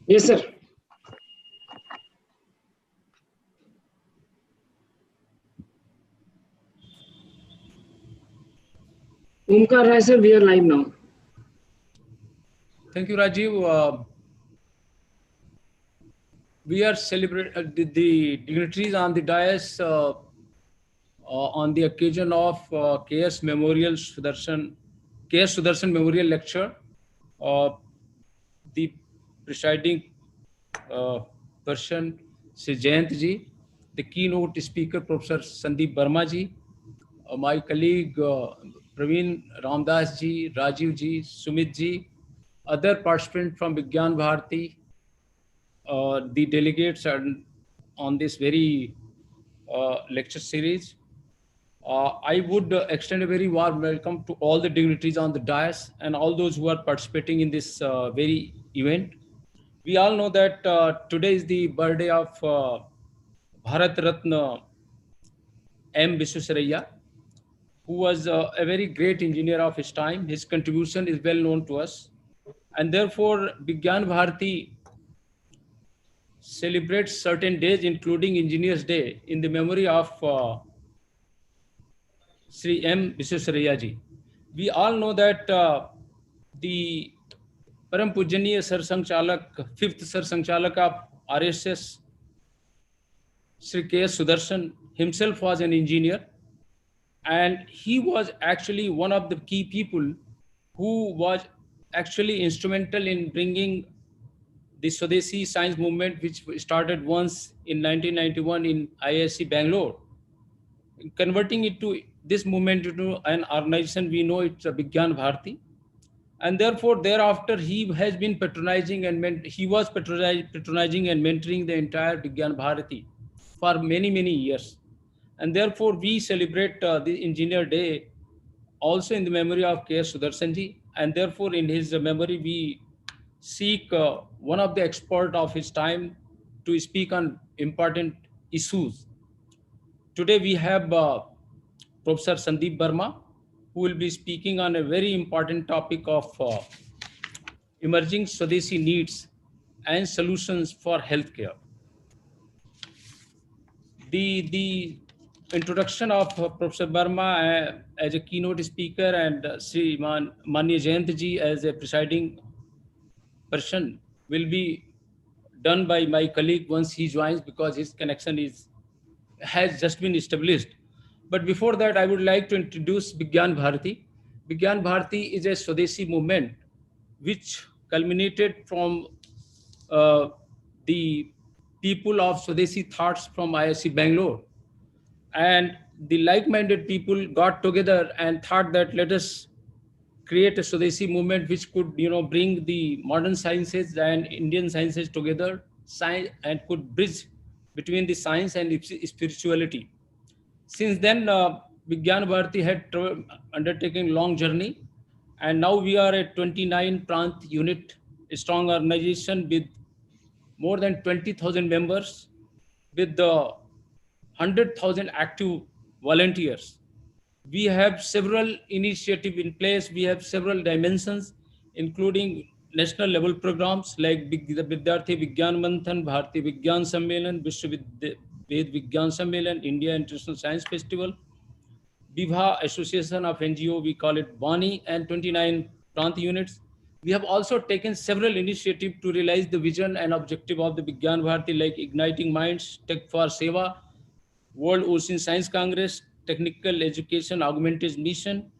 Yes, sir. Omkar Rai, sir, we are live now. Thank you, Rajiv. We are celebrating the dignitaries on the dais on the occasion of KS Sudarshan Memorial Lecture. Uh, the presiding uh, person, Sri Jayant ji, the keynote speaker, Professor Sandeep Verma ji, my colleague Praveen Ramdas ji, Rajiv ji, Sumit ji, other participants from Vigyan Bharati, the delegates are on this very lecture series. I would extend a very warm welcome to all the dignitaries on the dais and all those who are participating in this very event. We all know that today is the birthday of Bharat Ratna M. Viswesvaraya, who was a very great engineer of his time. His contribution is well known to us. And therefore, Vigyan Bharati celebrates certain days, including Engineers Day, in the memory of Sri M. Viswesvaraya ji. We all know that the Param Pujaniya Sar Sangchalak, fifth Sar Sangchalak of RSS, Shri K.S. Sudarshan himself was an engineer, and he was actually one of the key people who was actually instrumental in bringing the Swadeshi science movement, which started once in 1991 in IISc Bangalore, converting it to this movement into an organization. We know it's a Vigyan Bharati, and therefore thereafter he has been patronizing and he was patronizing and mentoring the entire Vigyan Bharati for many years, and therefore we celebrate the Engineer Day also in the memory of K.S. Sudarshan ji, and therefore in his memory we seek one of the expert of his time to speak on important issues. Today we have Professor Sandeep Verma, who will be speaking on a very important topic of emerging Swadeshi needs and solutions for healthcare. The introduction of Professor Verma as a keynote speaker and Sri Manya Jayant ji as a presiding person will be done by my colleague once he joins, because his connection is has just been established. But before that, I would like to introduce Vigyan Bharati. Vigyan Bharati is a Swadeshi movement which culminated from uh, the people of Swadeshi thoughts from IISc Bangalore. And the like-minded people got together and thought that let us create a Swadeshi movement which could, bring the modern sciences and Indian sciences together, science, and could bridge between the science and spirituality. Since then, Vigyan Bharati had undertaken long journey, and now we are a 29 Prant unit, a strong organization with more than 20,000 members, with the 100,000 active volunteers. We have several initiatives in place. We have several dimensions, including national level programs like the Vidyarthi Vigyan Manthan, Bharati Vigyan Sammelan, Vishwa Ved Vigyan Sammelan, India International Science Festival, Viva Association of NGO, we call it Bani, and 29 Prant units. We have also taken several initiatives to realize the vision and objective of the Vigyan Bharati, like Igniting Minds, Tech for Seva, World Ocean Science Congress, Technical Education Augmented Mission,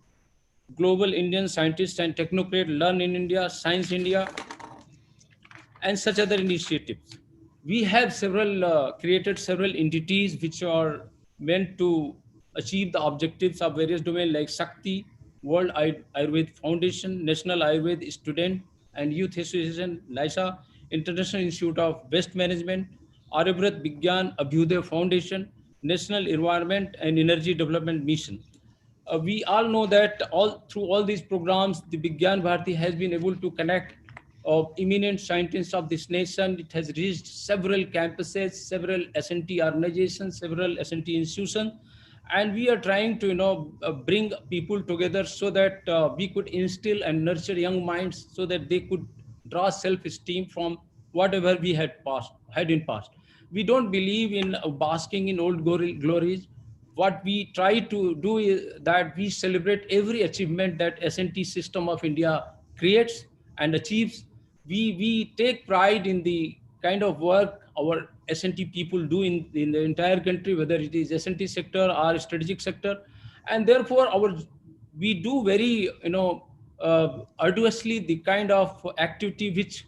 Global Indian Scientists and Technocrats Learn in India, Science India, and such other initiatives. We have created several entities which are meant to achieve the objectives of various domains like Shakti, World Ayurved Foundation, National Ayurved Student and Youth Association, NISA, International Institute of Waste Management, Aryabharat Vigyan Abhyuday Foundation, National Environment and Energy Development Mission. We all know that all through all these programs, the Vigyan Bharati has been able to connect eminent scientists of this nation. It has reached several campuses, several S&T organizations, several S&T institutions, and we are trying to bring people together so that we could instill and nurture young minds so that they could draw self-esteem from whatever we had in past. We don't believe in basking in old glories. What we try to do is that we celebrate every achievement that SNT system of India creates and achieves. We take pride in the kind of work our SNT people do in the entire country, whether it is SNT sector or strategic sector, and therefore we do very arduously the kind of activity which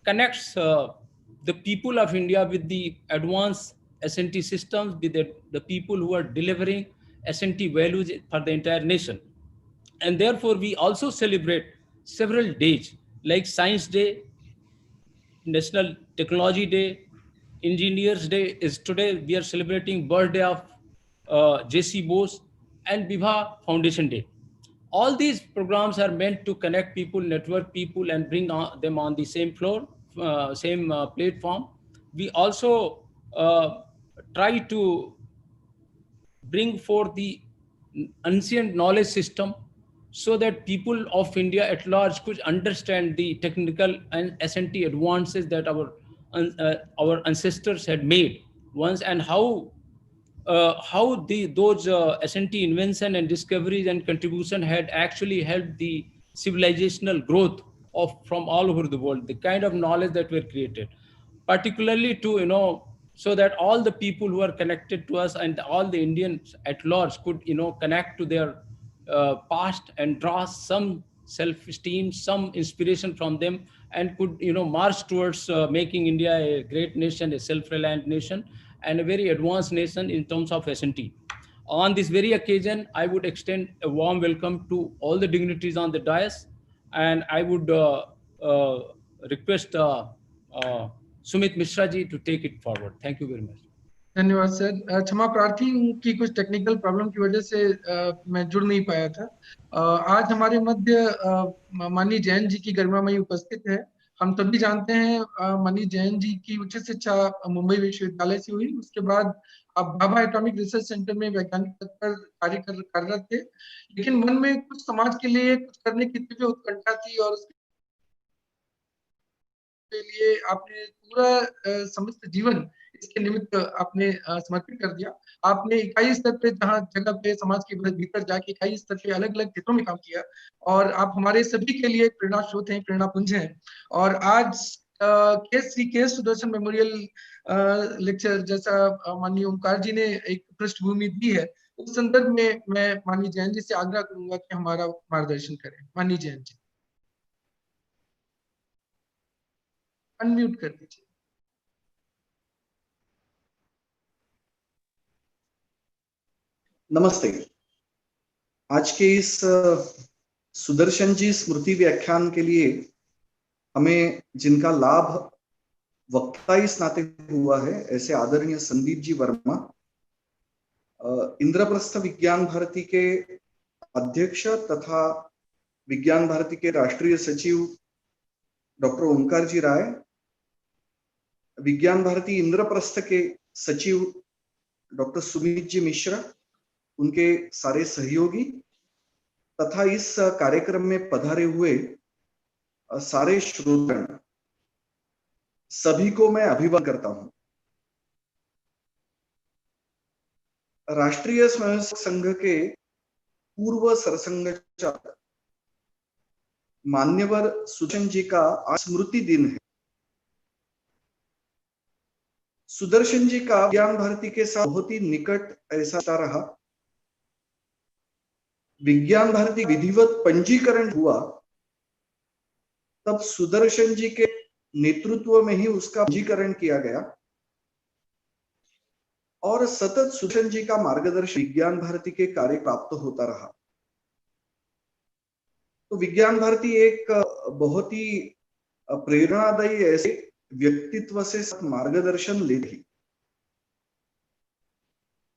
connects the people of India with the advanced SNT systems, with the people who are delivering SNT values for the entire nation. And therefore, we also celebrate several days like Science Day, National Technology Day, Engineers Day is today. We are celebrating birthday of J.C. Bose and Viva Foundation Day. All these programs are meant to connect people, network people, and bring them on the same floor, same platform. We also try to bring forth the ancient knowledge system so that people of India at large could understand the technical and SNT advances that our ancestors had made once, and how those SNT invention and discoveries and contribution had actually helped the civilizational growth of from all over the world, the kind of knowledge that were created, particularly to so that all the people who are connected to us and all the Indians at large could connect to their past and draw some self-esteem, some inspiration from them, and could march towards making India a great nation, a self-reliant nation, and a very advanced nation in terms of SNT. On this very occasion, I would extend a warm welcome to all the dignitaries on the dais, and I would uh, request Sumit Mishra ji to take it forward. Thank you very much. धन्यवाद sir. क्षमा प्रार्थी हूँ कि कुछ technical problem की वजह से मैं जुड़ नहीं पाया था। आज हमारे मध्य माननीय जैन जी की गरिमामयी उपस्थित है। हम सभी जानते हैं माननीय जैन जी की उच्च शिक्षा मुंबई विश्वविद्यालय से हुई, उसके बाद आप भाभा एटॉमिक रिसर्च सेंटर में वैज्ञानिक पद पर कार्यरत थे, लेकिन मन में कुछ समाज के लिए कुछ करने की तीव्र उत्कंठा थी और उसके लिए आपने पूरा समस्त जीवन इसके निमित्त आपने समर्पित कर दिया। आपने इकाई स्तर पे जहाँ जगह पे समाज के भीतर जाके इकाई स्तर पे अलग अलग क्षेत्रों में काम किया और आप हमारे सभी के लिए प्रेरणा स्रोत हैं, प्रेरणा पुंज हैं। और आज श्री के सुदर्शन मेमोरियल लेक्चर जैसा माननीय ओमकार जी ने एक पृष्ठभूमि दी है, उस संदर्भ में मैं माननीय जैन जी से आग्रह करूंगा कि हमारा मार्गदर्शन करें। माननीय जैन जी अनम्यूट कर दीजिए। नमस्ते। आज के इस सुदर्शन जी स्मृति व्याख्यान के लिए हमें जिनका लाभ वक्ता इस नाते हुआ है, ऐसे आदरणीय संदीप जी वर्मा, इंद्रप्रस्थ विज्ञान भारती के अध्यक्ष तथा विज्ञान भारती के राष्ट्रीय सचिव डॉक्टर ओंकार जी राय, विज्ञान भारती इंद्रप्रस्थ के सचिव डॉक्टर सुमित जी मिश्रा, उनके सारे सहयोगी तथा इस कार्यक्रम में पधारे हुए सारे श्रोतागण, सभी को मैं अभिवादन करता हूं। राष्ट्रीय स्वयंसेवक संघ के पूर्व सरसंघचालक मान्यवर सुदर्शन जी का आज स्मृति दिन है। सुदर्शन जी का विज्ञान भारती के साथ बहुत ही निकट ऐसा रहा। विज्ञान भारती विधिवत पंजीकरण हुआ तब सुदर्शन जी के नेतृत्व में ही उसका पंजीकरण किया गया और सतत सुदर्शन जी का मार्गदर्शन विज्ञान भारती के कार्य प्राप्त होता रहा। तो विज्ञान भारती एक बहुत ही प्रेरणादायी ऐसे व्यक्तित्व से मार्गदर्शन ले रही।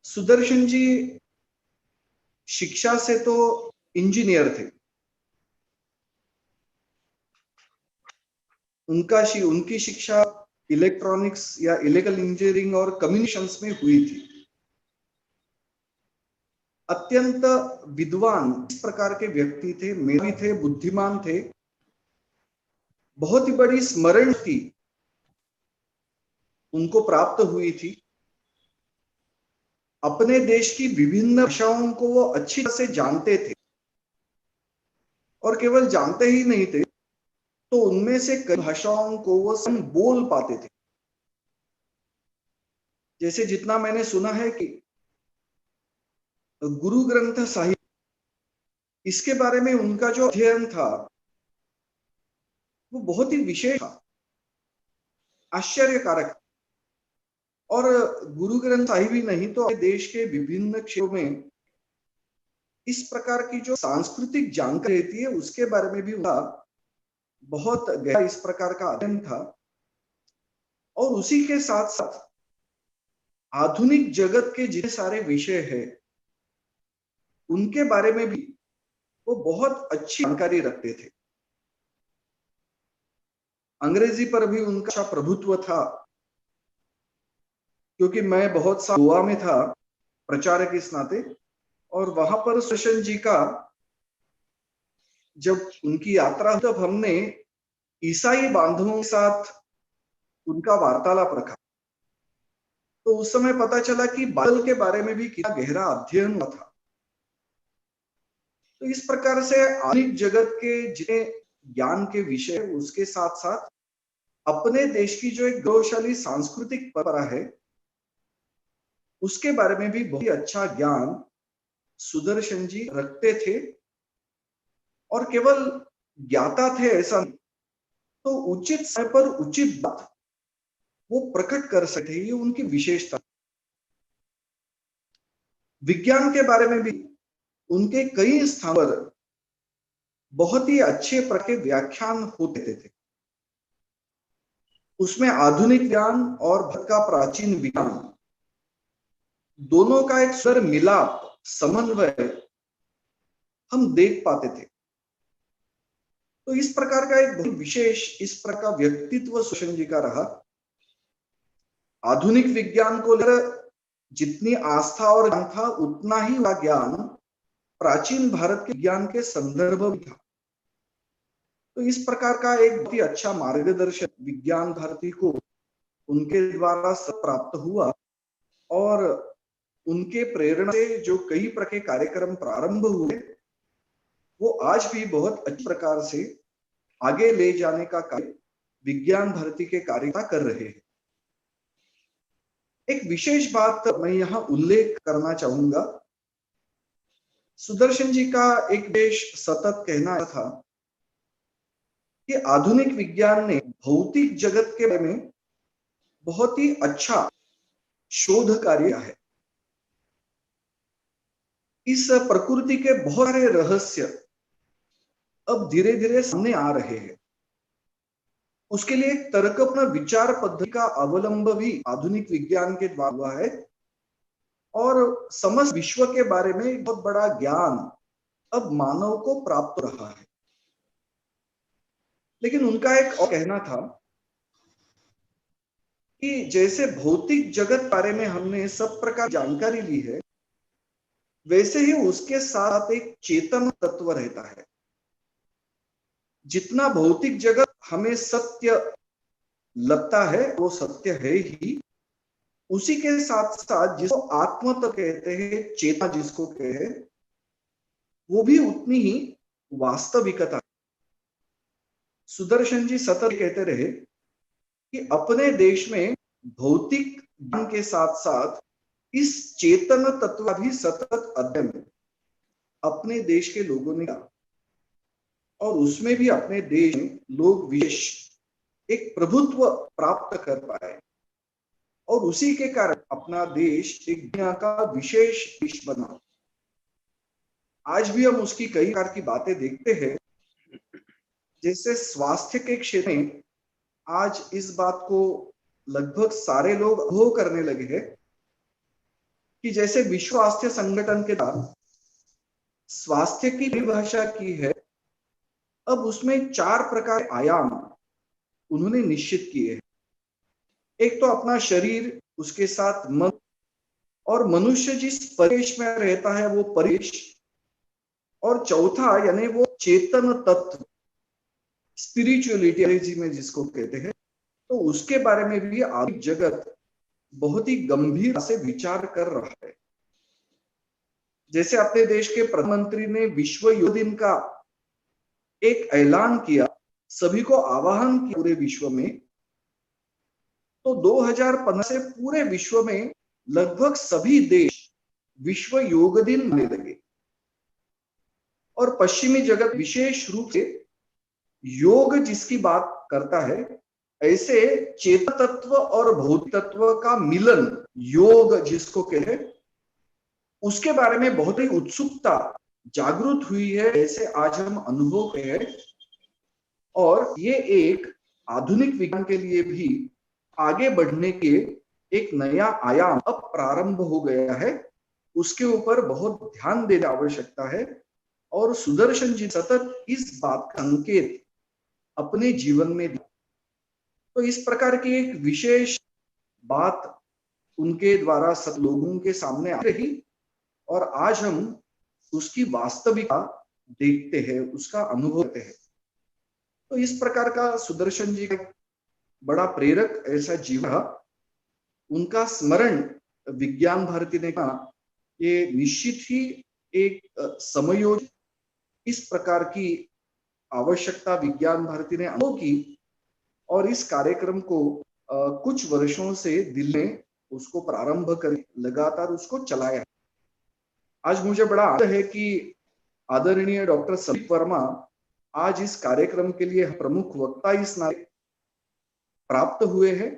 सुदर्शन जी शिक्षा से तो इंजीनियर थे। उनकी शिक्षा इलेक्ट्रॉनिक्स या इलेक्ट्रिकल इंजीनियरिंग और कम्युनिकेशंस में हुई थी। अत्यंत विद्वान इस प्रकार के व्यक्ति थे, मेधावी थे, बुद्धिमान थे, बहुत ही बड़ी स्मरण थी उनको प्राप्त हुई थी। अपने देश की विभिन्न भाषाओं को वो अच्छी तरह से जानते थे, और केवल जानते ही नहीं थे तो उनमें से कई भाषाओं को वो स्वयं बोल पाते थे। जैसे जितना मैंने सुना है कि गुरु ग्रंथ साहिब, इसके बारे में उनका जो अध्ययन था वो बहुत ही विशेष था, आश्चर्यकारक। और गुरु ग्रंथ साहिब ही नहीं तो देश के विभिन्न क्षेत्रों में इस प्रकार की जो सांस्कृतिक जानकारी रहती है उसके बारे में भी उनका बहुत गहरा इस प्रकार का अध्ययन था। और उसी के साथ साथ आधुनिक जगत के जितने सारे विषय हैं उनके बारे में भी वो बहुत अच्छी जानकारी रखते थे। अंग्रेजी पर भी उनका अच्छा प्रभुत्व था, क्योंकि मैं बहुत साल गोवा में था प्रचारक इस नाते, और वहां पर सुदर्शन जी का जब उनकी यात्रा तब हमने ईसाई बांधवों के साथ उनका वार्तालाप रखा, तो उस समय पता चला कि बाइबल के बारे में भी कितना गहरा अध्ययन हुआ था। तो इस प्रकार से आधुनिक जगत के जितने ज्ञान के विषय उसके साथ साथ अपने देश की जो एक गौरवशाली सांस्कृतिक परंपरा है उसके बारे में भी बहुत ही अच्छा ज्ञान सुदर्शन जी रखते थे। और केवल ज्ञाता थे ऐसा नहीं, तो उचित समय पर उचित बात वो प्रकट कर सकते, ये उनकी विशेषता। विज्ञान के बारे में भी उनके कई स्थान पर बहुत ही अच्छे प्रकार के व्याख्यान होते थे। उसमें आधुनिक ज्ञान और भारत का प्राचीन विज्ञान दोनों का एक सुंदर मिलाप, समन्वय हम देख पाते थे। तो इस प्रकार का एक बहुत विशेष इस प्रकार का व्यक्तित्व सुदर्शन जी का रहा। आधुनिक विज्ञान को लेकर जितनी आस्था और ज्ञान था उतना ही वह ज्ञान प्राचीन भारत के विज्ञान के संदर्भ में था। तो इस प्रकार का एक बहुत ही अच्छा मार्गदर्शन विज्ञान भारती को उनके द्वारा सब प्राप्त हुआ, और उनके प्रेरणा से जो कई प्रकार के कार्यक्रम प्रारंभ हुए वो आज भी बहुत अच्छी प्रकार से आगे ले जाने का कार्य विज्ञान भारती के कार्यकर्ता कर रहे हैं। एक विशेष बात मैं यहाँ उल्लेख करना चाहूंगा। सुदर्शन जी का एक विशेष सतत कहना था कि आधुनिक विज्ञान ने भौतिक जगत के बारे में बहुत ही अच्छा शोध कार्य है। इस प्रकृति के बहुत सारे रहस्य अब धीरे धीरे सामने आ रहे हैं। उसके लिए एक तर्कपूर्ण विचार पद्धति का अवलंब भी आधुनिक विज्ञान के द्वारा हुआ है, और समस्त विश्व के बारे में बहुत बड़ा ज्ञान अब मानव को प्राप्त रहा है। लेकिन उनका एक और कहना था कि जैसे भौतिक जगत बारे में हमने सब प्रकार जानकारी ली है, वैसे ही उसके साथ एक चेतन तत्व रहता है। जितना भौतिक जगत हमें सत्य लगता है वो सत्य है ही, उसी के साथ साथ जिसको आत्म तत्व कहते हैं, चेतना जिसको कहते हैं, वो भी उतनी ही वास्तविकता। सुदर्शन जी सतत कहते रहे कि अपने देश में भौतिक ज्ञान के साथ साथ इस चेतन तत्व का भी सतत अध्ययन अपने देश के लोगों ने किया, और उसमें भी अपने देश में लोग विशेष एक प्रभुत्व प्राप्त कर पाए, और उसी के कारण अपना देश एक दुनिया का विशेष देश बना। आज भी हम उसकी कई प्रकार की बातें देखते हैं। जैसे स्वास्थ्य के क्षेत्र में आज इस बात को लगभग सारे लोग अनुभव करने लगे हैं कि जैसे विश्व स्वास्थ्य संगठन के द्वारा स्वास्थ्य की परिभाषा की है, अब उसमें 4 प्रकार आयाम उन्होंने निश्चित किए हैं। एक तो अपना शरीर, उसके साथ मन, और मनुष्य जिस परिवेश में रहता है वो परिवेश, और चौथा यानी वो चेतन तत्व, स्पिरिचुअलिटी में जिसको कहते हैं, तो उसके बारे में भी आधुनिक जगत बहुत ही गंभीर से विचार कर रहा है। जैसे अपने देश के प्रधानमंत्री ने विश्व योग दिन का एक ऐलान किया, सभी को आह्वान किया पूरे विश्व में, तो 2015 से पूरे विश्व में लगभग सभी देश विश्व योग दिन मनाने लगे और पश्चिमी जगत विशेष रूप से योग जिसकी बात करता है, ऐसे चेतन तत्व और भौतिक तत्व का मिलन योग जिसको कहते हैं, उसके बारे में बहुत ही उत्सुकता जागृत हुई है, ऐसे आज हम अनुभव कर रहे हैं। और ये एक आधुनिक विज्ञान के लिए भी आगे बढ़ने के एक नया आयाम अब प्रारंभ हो गया है, उसके ऊपर बहुत ध्यान देने की आवश्यकता है। और सुदर्शन जी सतत इस बात का संकेत अपने जीवन में दिया। तो इस प्रकार की एक विशेष बात उनके द्वारा सब लोगों के सामने आ रही और आज हम उसकी वास्तविकता देखते हैं, उसका अनुभव करते हैं। तो इस प्रकार का सुदर्शन जी का बड़ा प्रेरक ऐसा जीवन, उनका स्मरण विज्ञान भारती ने कहा, ये निश्चित ही एक समयोचित इस प्रकार की आवश्यकता विज्ञान भारती ने अनुभव की और इस कार्यक्रम को कुछ वर्षों से दिल्ली में उसको प्रारंभ कर लगातार उसको चलाया। आज मुझे बड़ा आनंद है कि आदरणीय डॉक्टर संदीप वर्मा आज इस कार्यक्रम के लिए प्रमुख वक्ता इस नाते प्राप्त हुए हैं।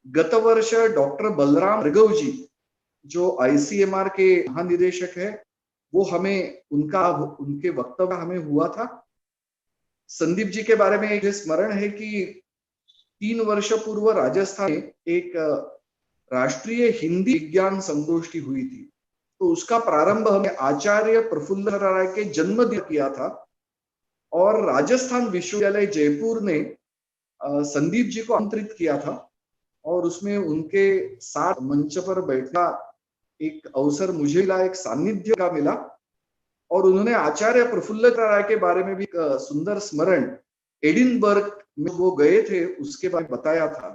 गत वर्ष डॉक्टर बलराम भार्गव जी जो आईसीएमआर के महानिदेशक है, वो हमें उनके वक्तव्य हमें हुआ था। संदीप जी के बारे में एक स्मरण है कि 3 वर्ष पूर्व राजस्थान में एक राष्ट्रीय हिंदी विज्ञान संगोष्ठी हुई थी, तो उसका प्रारंभ हमें आचार्य प्रफुल्ल राय के जन्मदिन किया था और राजस्थान विश्वविद्यालय जयपुर ने संदीप जी को आमंत्रित किया था और उसमें उनके साथ मंच पर बैठा एक अवसर मुझे मिला, एक सानिध्य का मिला और उन्होंने आचार्य प्रफुल्ल राय के बारे में भी सुंदर स्मरण एडिनबर्ग में वो गए थे उसके बारे में बताया था।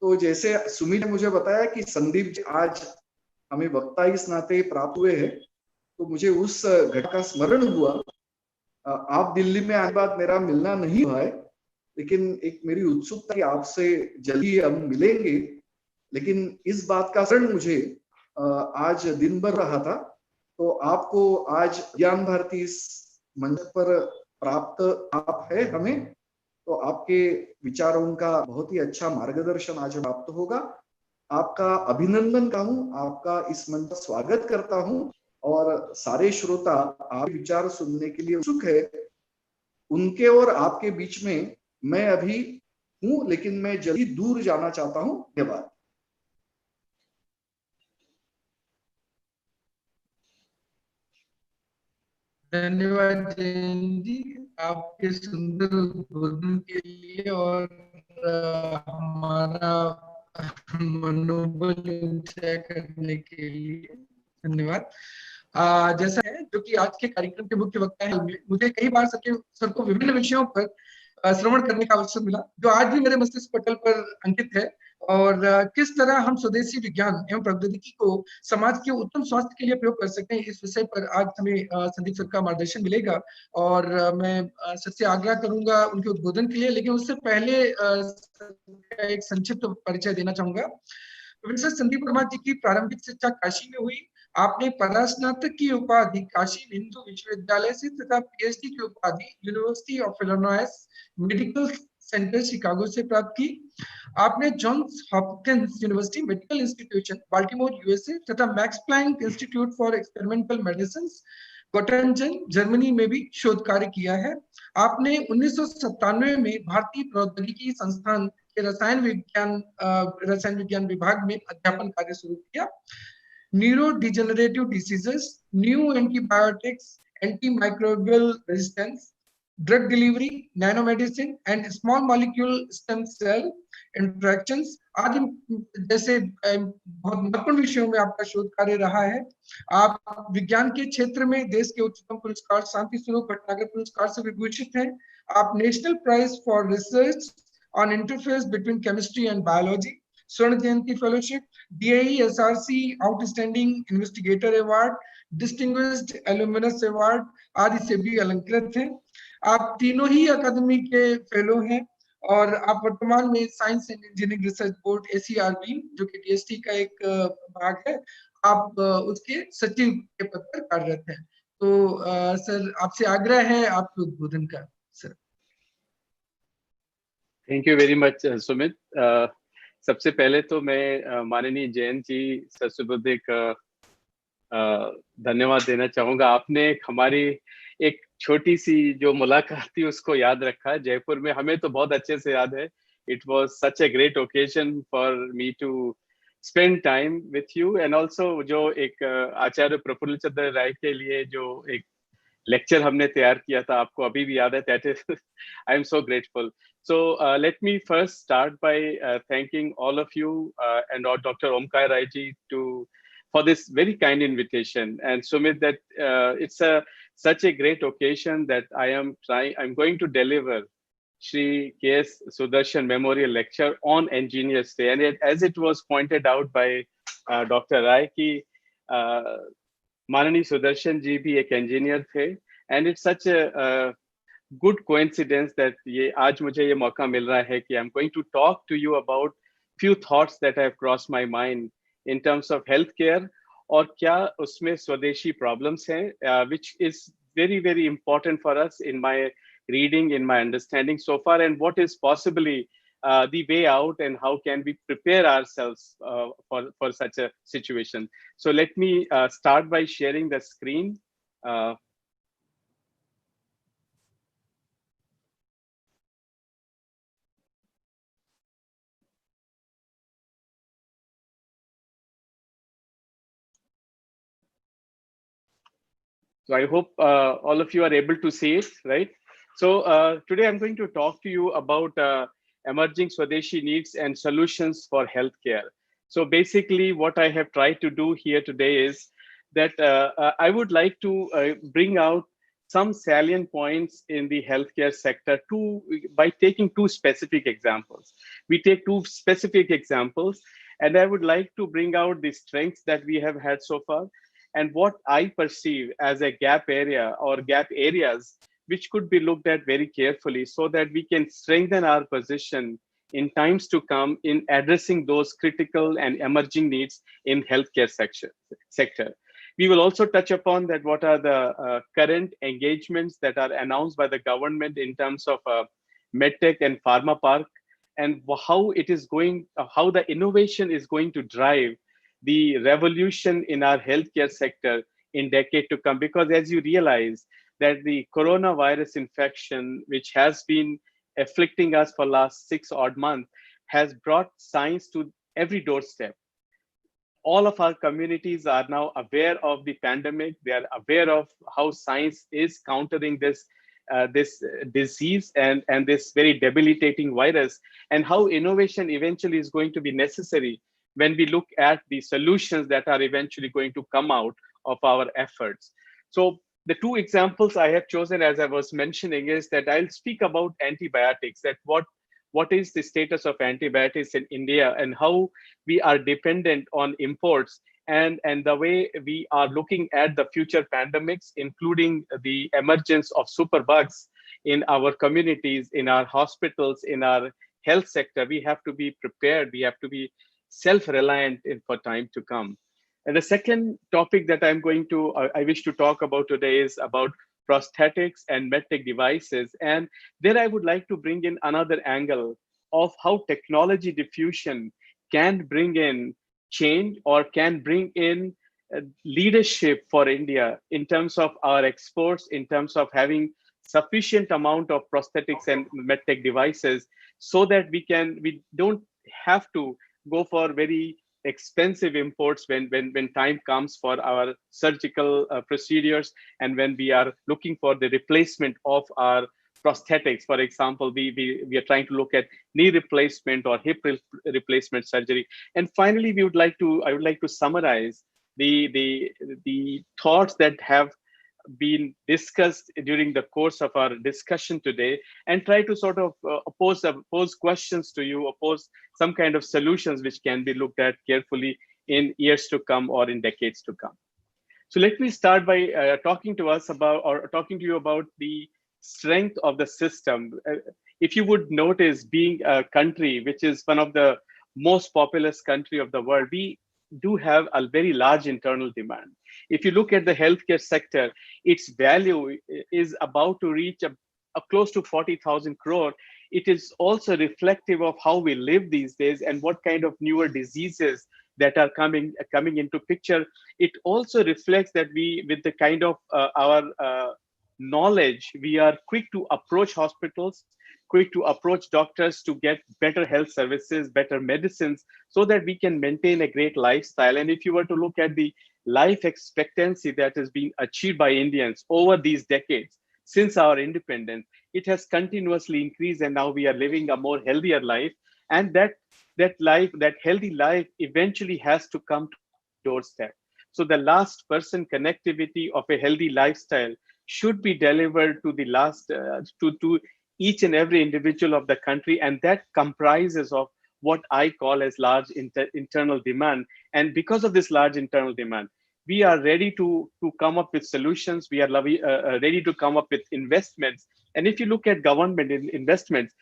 तो जैसे सुमित ने मुझे बताया कि संदीप जी आज हमें वक्ता इस नाते प्राप्त हुए हैं, तो मुझे उस घटना का स्मरण हुआ। आप दिल्ली में आने बाद मेरा मिलना नहीं हुआ है, लेकिन एक मेरी उत्सुकता कि आपसे जल्दी हम मिलेंगे। लेकिन इस बात का स्मरण मुझे आज दिन भर रहा था, तो आपको आज ज्ञान भारती इस मंच पर प्राप्त आप है हमें, तो आपके विचारों का बहुत ही अच्छा मार्गदर्शन आज प्राप्त होगा। आपका अभिनंदन करता हूँ, आपका इस मंच पर स्वागत करता हूँ और सारे श्रोता आप विचार सुनने के लिए उत्सुक है। उनके और आपके बीच में मैं अभी हूँ, लेकिन मैं जल्दी दूर जाना चाहता हूँ। धन्यवाद। धन्यवाद जैन जी आपके सुंदर उद्बोधन के लिए और हमारा मनोबल ऊंचा करने के लिए धन्यवाद। जैसा है जो कि आज के कार्यक्रम के मुख्य वक्ता है, मुझे कई बार सर को विभिन्न विषयों पर श्रवण करने का अवसर मिला जो आज भी मेरे मस्तिष्क पटल पर अंकित है। और किस तरह हम स्वदेशी विज्ञान एवं प्रौद्योगिकी को समाज के उत्तम स्वास्थ्य के लिए प्रयोग कर सकते हैं, इस विषय पर आज हमें संदीप सर का मार्गदर्शन मिलेगा। और मैं सर से आग्रह करूंगा उनके उद्बोधन के लिए, लेकिन उससे पहले एक संक्षिप्त परिचय देना चाहूंगा। प्रोफेसर संदीप वर्मा जी की प्रारंभिक शिक्षा काशी में हुई। आपने परास्नातक की उपाधि काशी हिंदू विश्वविद्यालय से तथा पीएचडी की उपाधि university of Illinois medical centre Chicago से प्राप्त की। आपने Johns Hopkins university medical institution Baltimore USA तथा Max Planck institute for experimental medicine Gottingen Germany में भी शोध कार्य किया है। आपने 1997 में भारतीय प्रौद्योगिकी संस्थान के रसायन विज्ञान विभाग में अध्यापन कार्य शुरू किया। Neuro degenerative diseases, new antibiotics, antimicrobial resistance, drug delivery, nano medicine and small molecule stem cell interactions आदि जैसे बहुत महत्वपूर्ण विषयों में आपका शोध कार्य रहा है। आप विज्ञान के क्षेत्र में देश के उच्चतम पुरस्कार शांति स्वरूप भटनागर पुरस्कार से विभूषित हैं। आप national prize for research on interface between chemistry and biology, Swarna Jayanti fellowship, DAE SRC outstanding investigator award, distinguished alumnus award आदि से भी अलंकृत हैं। आप तीनों ही अकादमी के फेलो हैं और आप वर्तमान में science and engineering research board ACRB जो कि DST का एक भाग है, आप उसके सचिव के पद पर कार्यरत हैं। तो सर आपसे आग्रह है आपके उद्बोधन का। Sir thank you very much Sumit. सबसे पहले तो मैं माननीय जयंत जी सर सुबुद्धे का धन्यवाद देना चाहूंगा। आपने हमारी एक छोटी सी जो मुलाकात थी उसको याद रखा जयपुर में, हमें तो बहुत अच्छे से याद है। It was such a great occasion for me to spend time with you and also जो एक आचार्य प्रफुल्ल चंद्र राय के लिए जो एक लेक्चर हमने तैयार किया था, आपको अभी भी याद है। That is I am so grateful. So let me first start by thanking all of you and Dr. Omkar Rai ji for this very kind invitation. And Sumit, that it's such a great occasion that I'm going to deliver Shri K.S. Sudarshan Memorial Lecture on Engineers Day. And as it was pointed out by Dr. Rai, ki Manani Sudarshan ji bhi ek engineer the, and it's such a good coincidence that ये आज मुझे ये मौका मिल रहा है कि I'm going to talk to you about few thoughts that have crossed my mind in terms of healthcare और क्या उसमें स्वदेशी problems हैं, which is very very important for us in my reading, in my understanding so far, and what is possibly the way out and how can we prepare ourselves for such a situation. So let me start by sharing the screen. So I hope all of you are able to see it, right? So today I'm going to talk to you about emerging Swadeshi needs and solutions for healthcare. So basically what I have tried to do here today is that I would like to bring out some salient points in the healthcare sector by taking two specific examples. We take two specific examples, and I would like to bring out the strengths that we have had so far and what I perceive as a gap area or gap areas which could be looked at very carefully so that we can strengthen our position in times to come in addressing those critical and emerging needs in healthcare sector. We will also touch upon that what are the current engagements that are announced by the government in terms of medtech and pharma park, and how it is going, how the innovation is going to drive the revolution in our healthcare sector in decade to come. Because as you realize that the coronavirus infection, which has been afflicting us for last 6 odd months, has brought science to every doorstep. All of our communities are now aware of the pandemic. They are aware of how science is countering this disease and this very debilitating virus, and how innovation eventually is going to be necessary when we look at the solutions that are eventually going to come out of our efforts. So the two examples I have chosen, as I was mentioning, is that I'll speak about antibiotics, that what is the status of antibiotics in India and how we are dependent on imports, and the way we are looking at the future pandemics, including the emergence of superbugs in our communities, in our hospitals, in our health sector. We have to be prepared. We have to be self-reliant for time to come. And the second topic that I wish to talk about today is about prosthetics and medtech devices. And there I would like to bring in another angle of how technology diffusion can bring in change or can bring in leadership for India in terms of our exports, in terms of having sufficient amount of prosthetics and medtech devices, so that we don't have to go for very expensive imports when time comes for our surgical procedures, and when we are looking for the replacement of our prosthetics. For example, we are trying to look at knee replacement or hip replacement surgery. And finally, I would like to summarize the thoughts that have been discussed during the course of our discussion today, and try to sort of pose questions to you, or pose some kind of solutions which can be looked at carefully in years to come or in decades to come. So let me start by talking to you about the strength of the system. If you would notice, being a country which is one of the most populous country of the world, we do have a very large internal demand. If you look at the healthcare sector, its value is about to reach a close to 40,000 crore. It is also reflective of how we live these days and what kind of newer diseases that are coming into picture. It also reflects that we, with the kind of our knowledge, we are quick to approach hospitals, quick to approach doctors to get better health services, better medicines, so that we can maintain a great lifestyle. And if you were to look at the life expectancy that has been achieved by Indians over these decades since our independence, it has continuously increased, and now we are living a more healthier life. And that healthy life eventually has to come to our doorstep. So the last person connectivity of a healthy lifestyle should be delivered to the last to each and every individual of the country, and that comprises of what I call as large internal demand. And because of this large internal demand, we are ready to come up with solutions. We are ready to come up with investments. And if you look at government investments,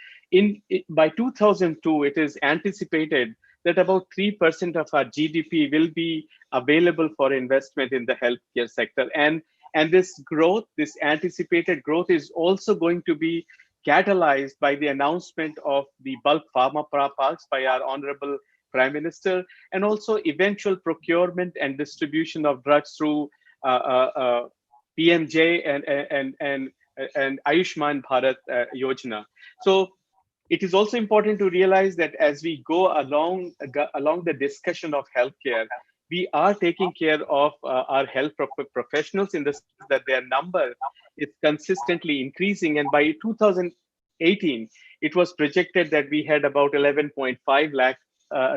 by 2002, it is anticipated that about 3% of our GDP will be available for investment in the healthcare sector. And this growth, this anticipated growth, is also going to be catalyzed by the announcement of the bulk pharma parks by our Honorable Prime Minister, and also eventual procurement and distribution of drugs through PMJ and Ayushman Bharat Yojana. So it is also important to realize that as we go along the discussion of healthcare, we are taking care of our health professionals, in the sense that their number is consistently increasing. And by 2018, it was projected that we had about 11.5 lakh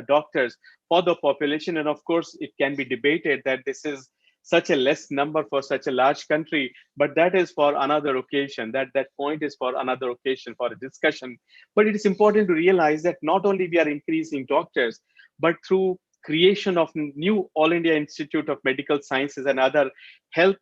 doctors for the population. And of course, it can be debated that this is such a less number for such a large country, but that is for another occasion. That point is for another occasion, for a discussion. But it is important to realize that not only we are increasing doctors, but through creation of new All India Institute of Medical Sciences and other health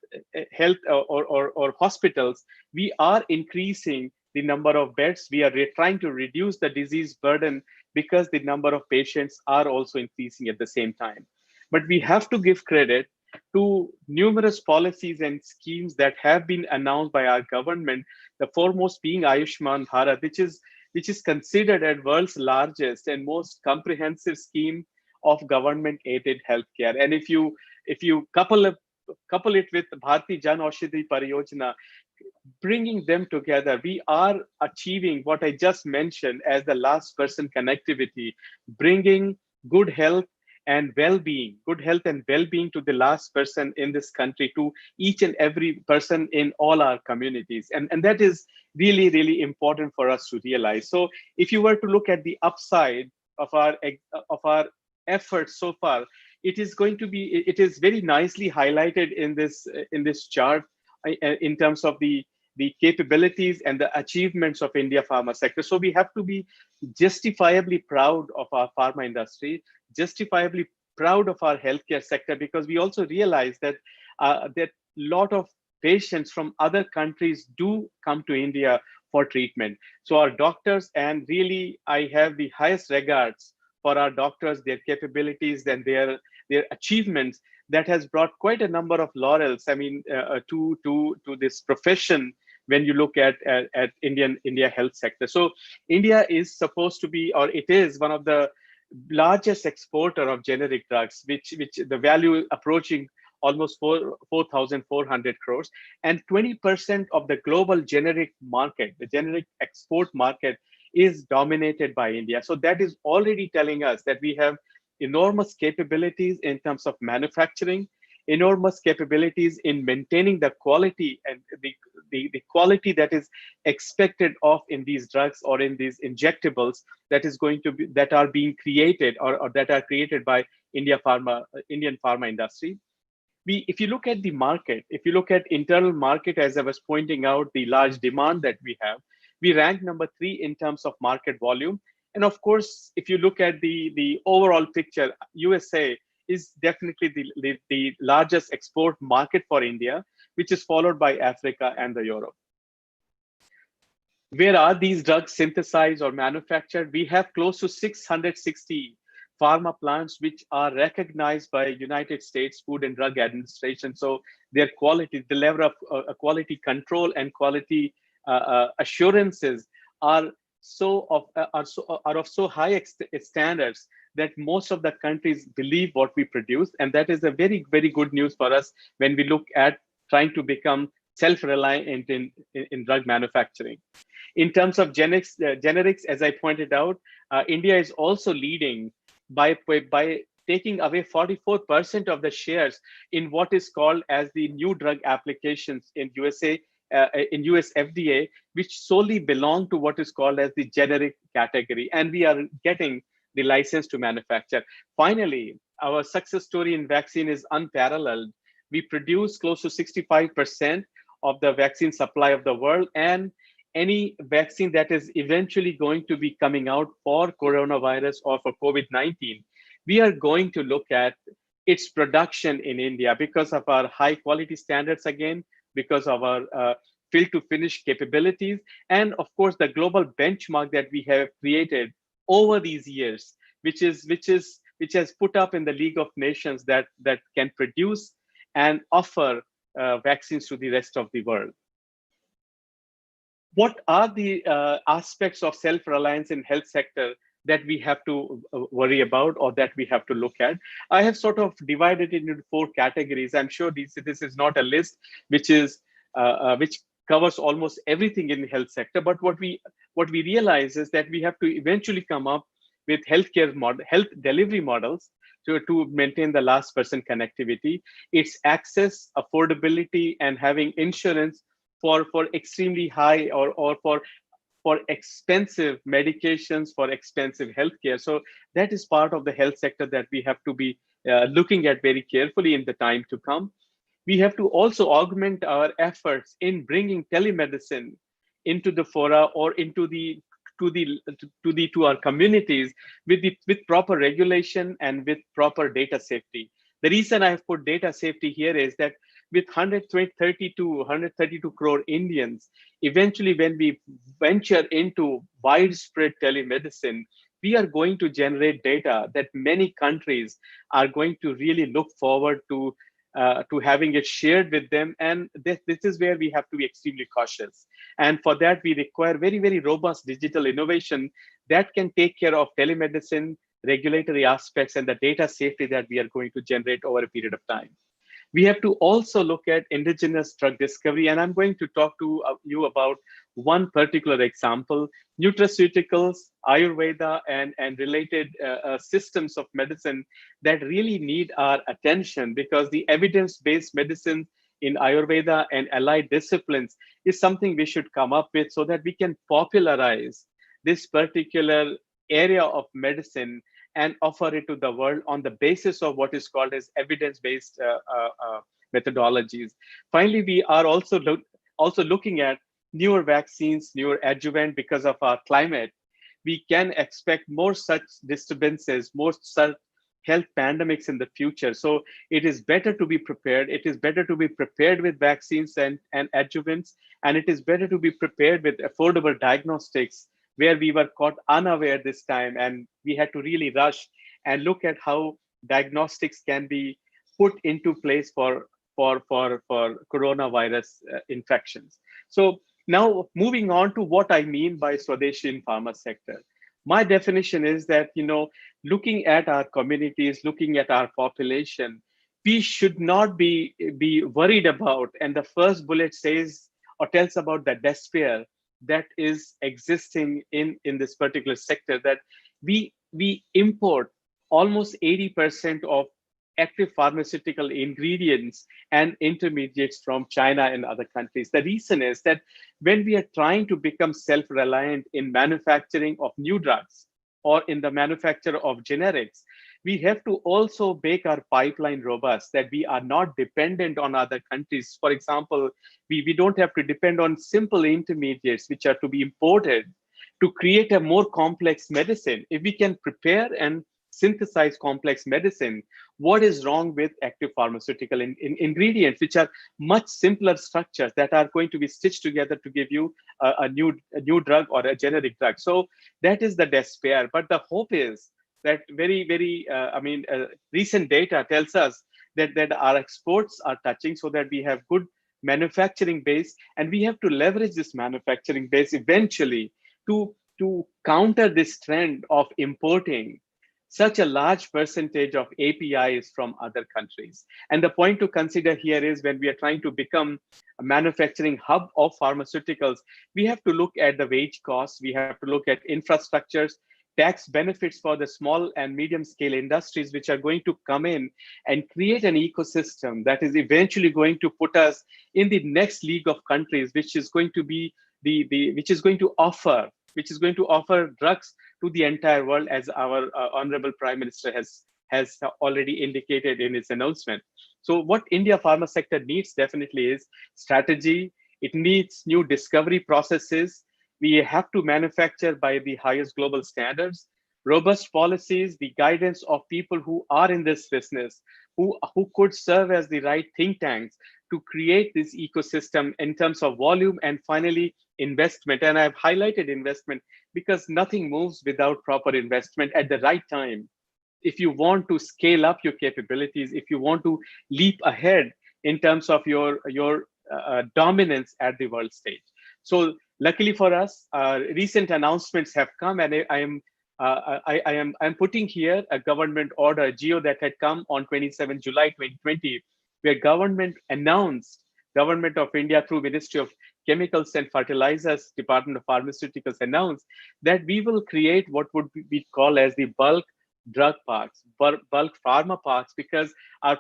or hospitals, we are increasing the number of beds. We are trying to reduce the disease burden, because the number of patients are also increasing at the same time. But we have to give credit to numerous policies and schemes that have been announced by our government, the foremost being Ayushman Bharat, which is considered as world's largest and most comprehensive scheme of government-aided healthcare. And if you couple it with Bharati Jan Aushadhi Pariyojana, bringing them together, we are achieving what I just mentioned as the last person connectivity, bringing good health and well-being to the last person in this country, to each and every person in all our communities. And that is really, really important for us to realize. So if you were to look at the upside of our efforts so far, it is very nicely highlighted in this chart in terms of the capabilities and the achievements of India pharma sector. So we have to be justifiably proud of our pharma industry, justifiably proud of our healthcare sector, because we also realize that that lot of patients from other countries do come to India for treatment. So our doctors, and really I have the highest regards for our doctors, their capabilities and their achievements, that has brought quite a number of laurels, I mean, to this profession when you look at India health sector. So India is supposed to be, or it is one of the largest exporter of generic drugs, which the value approaching almost 4,400 crores, and 20% of the global generic market, the generic export market, is dominated by India. So that is already telling us that we have enormous capabilities in terms of manufacturing, enormous capabilities in maintaining the quality and the quality that is expected of in these drugs or in these injectables that are being created or that are created by Indian pharma industry. if you look at the market, if you look at internal market, as I was pointing out, the large demand that we have, we rank number 3 in terms of market volume. And of course, if you look at the overall picture, USA is definitely the largest export market for India, which is followed by Africa and the Europe. Where are these drugs synthesized or manufactured? We have close to 660 pharma plants which are recognized by United States Food and Drug Administration. So their quality, the level of quality control and quality assurances are of so high standards that most of the countries believe what we produce, and that is a very, very good news for us when we look at trying to become self-reliant in drug manufacturing. In terms of generics, as I pointed out, India is also leading by taking away 44% of the shares in what is called as the new drug applications in USA, in US FDA, which solely belong to what is called as the generic category. And we are getting the license to manufacture. Finally, our success story in vaccine is unparalleled. We produce close to 65% of the vaccine supply of the world, and any vaccine that is eventually going to be coming out for coronavirus or for COVID-19, we are going to look at its production in India because of our high quality standards, again, because of our fill to finish capabilities, and of course the global benchmark that we have created over these years, which has put up in the League of Nations that can produce and offer vaccines to the rest of the world. What are the aspects of self-reliance in health sector that we have to worry about or that we have to look at? I have sort of divided it into 4 categories. I'm sure this is not a list which covers almost everything in the health sector, but what we realize is that we have to eventually come up with health delivery models to maintain the last person connectivity. It's access, affordability, and having insurance for extremely high or for expensive medications, for expensive healthcare. So that is part of the health sector that we have to be looking at very carefully in the time to come. We have to also augment our efforts in bringing telemedicine into the fora or into to our communities with proper regulation and with proper data safety. The reason I have put data safety here is that with 132 crore Indians, eventually when we venture into widespread telemedicine, we are going to generate data that many countries are going to really look forward to having it shared with them. And this is where we have to be extremely cautious. And for that, we require very, very robust digital innovation that can take care of telemedicine, regulatory aspects, and the data safety that we are going to generate over a period of time. We have to also look at indigenous drug discovery, and I'm going to talk to you about one particular example: nutraceuticals, Ayurveda, and related systems of medicine that really need our attention, because the evidence-based medicine in Ayurveda and allied disciplines is something we should come up with so that we can popularize this particular area of medicine and offer it to the world on the basis of what is called as evidence-based methodologies. Finally, we are also looking at newer vaccines, newer adjuvant. Because of our climate, we can expect more such disturbances, more such health pandemics in the future. So it is better to be prepared. It is better to be prepared with vaccines and adjuvants, and it is better to be prepared with affordable diagnostics, where we were caught unaware this time, and we had to really rush and look at how diagnostics can be put into place for coronavirus infections. So now moving on to what I mean by Swadeshi in pharma sector. My definition is that, looking at our communities, looking at our population, we should not be worried about, and the first bullet says or tells about the despair that is existing in this particular sector, that we import almost 80% of active pharmaceutical ingredients and intermediates from China and other countries. The reason is that when we are trying to become self-reliant in manufacturing of new drugs or in the manufacture of generics, we have to also make our pipeline robust, that we are not dependent on other countries. For example, we don't have to depend on simple intermediates which are to be imported to create a more complex medicine. If we can prepare and synthesize complex medicine, what is wrong with active pharmaceutical ingredients, which are much simpler structures that are going to be stitched together to give you a new drug or a generic drug? So that is the despair. But the hope is that recent data tells us that our exports are touching, so that we have good manufacturing base, and we have to leverage this manufacturing base eventually to counter this trend of importing such a large percentage of APIs from other countries. And the point to consider here is, when we are trying to become a manufacturing hub of pharmaceuticals, we have to look at the wage costs, we have to look at infrastructures, tax benefits for the small and medium scale industries, which are going to come in and create an ecosystem that is eventually going to put us in the next league of countries, which is going to be which is going to offer drugs to the entire world, as our honorable Prime Minister has already indicated in his announcement. So what India pharma sector needs definitely is strategy. It needs new discovery processes. We have to manufacture by the highest global standards, robust policies, the guidance of people who are in this business, who could serve as the right think tanks to create this ecosystem in terms of volume, and finally investment. And I've highlighted investment because nothing moves without proper investment at the right time. If you want to scale up your capabilities, if you want to leap ahead in terms of your dominance at the world stage. So luckily for us, recent announcements have come, and I'm putting here a government order, GEO, that had come on 27 July 2020, where government of India through Ministry of Chemicals and Fertilizers, Department of Pharmaceuticals, announced that we will create what would be called as the bulk drug parks, bulk pharma parks, because our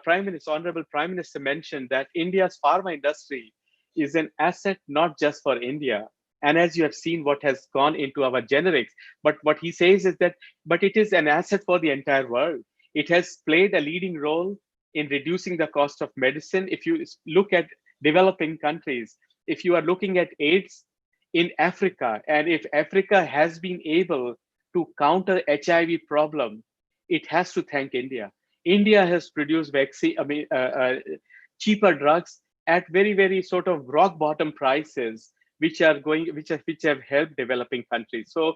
honorable Prime Minister mentioned that India's pharma industry is an asset not just for India. And as you have seen what has gone into our generics, but what he says is that, but it is an asset for the entire world. It has played a leading role in reducing the cost of medicine. If you look at developing countries, if you are looking at AIDS in Africa, and if Africa has been able to counter HIV problem, it has to thank India. India has produced cheaper drugs at very, very sort of rock bottom prices, which have helped developing countries. So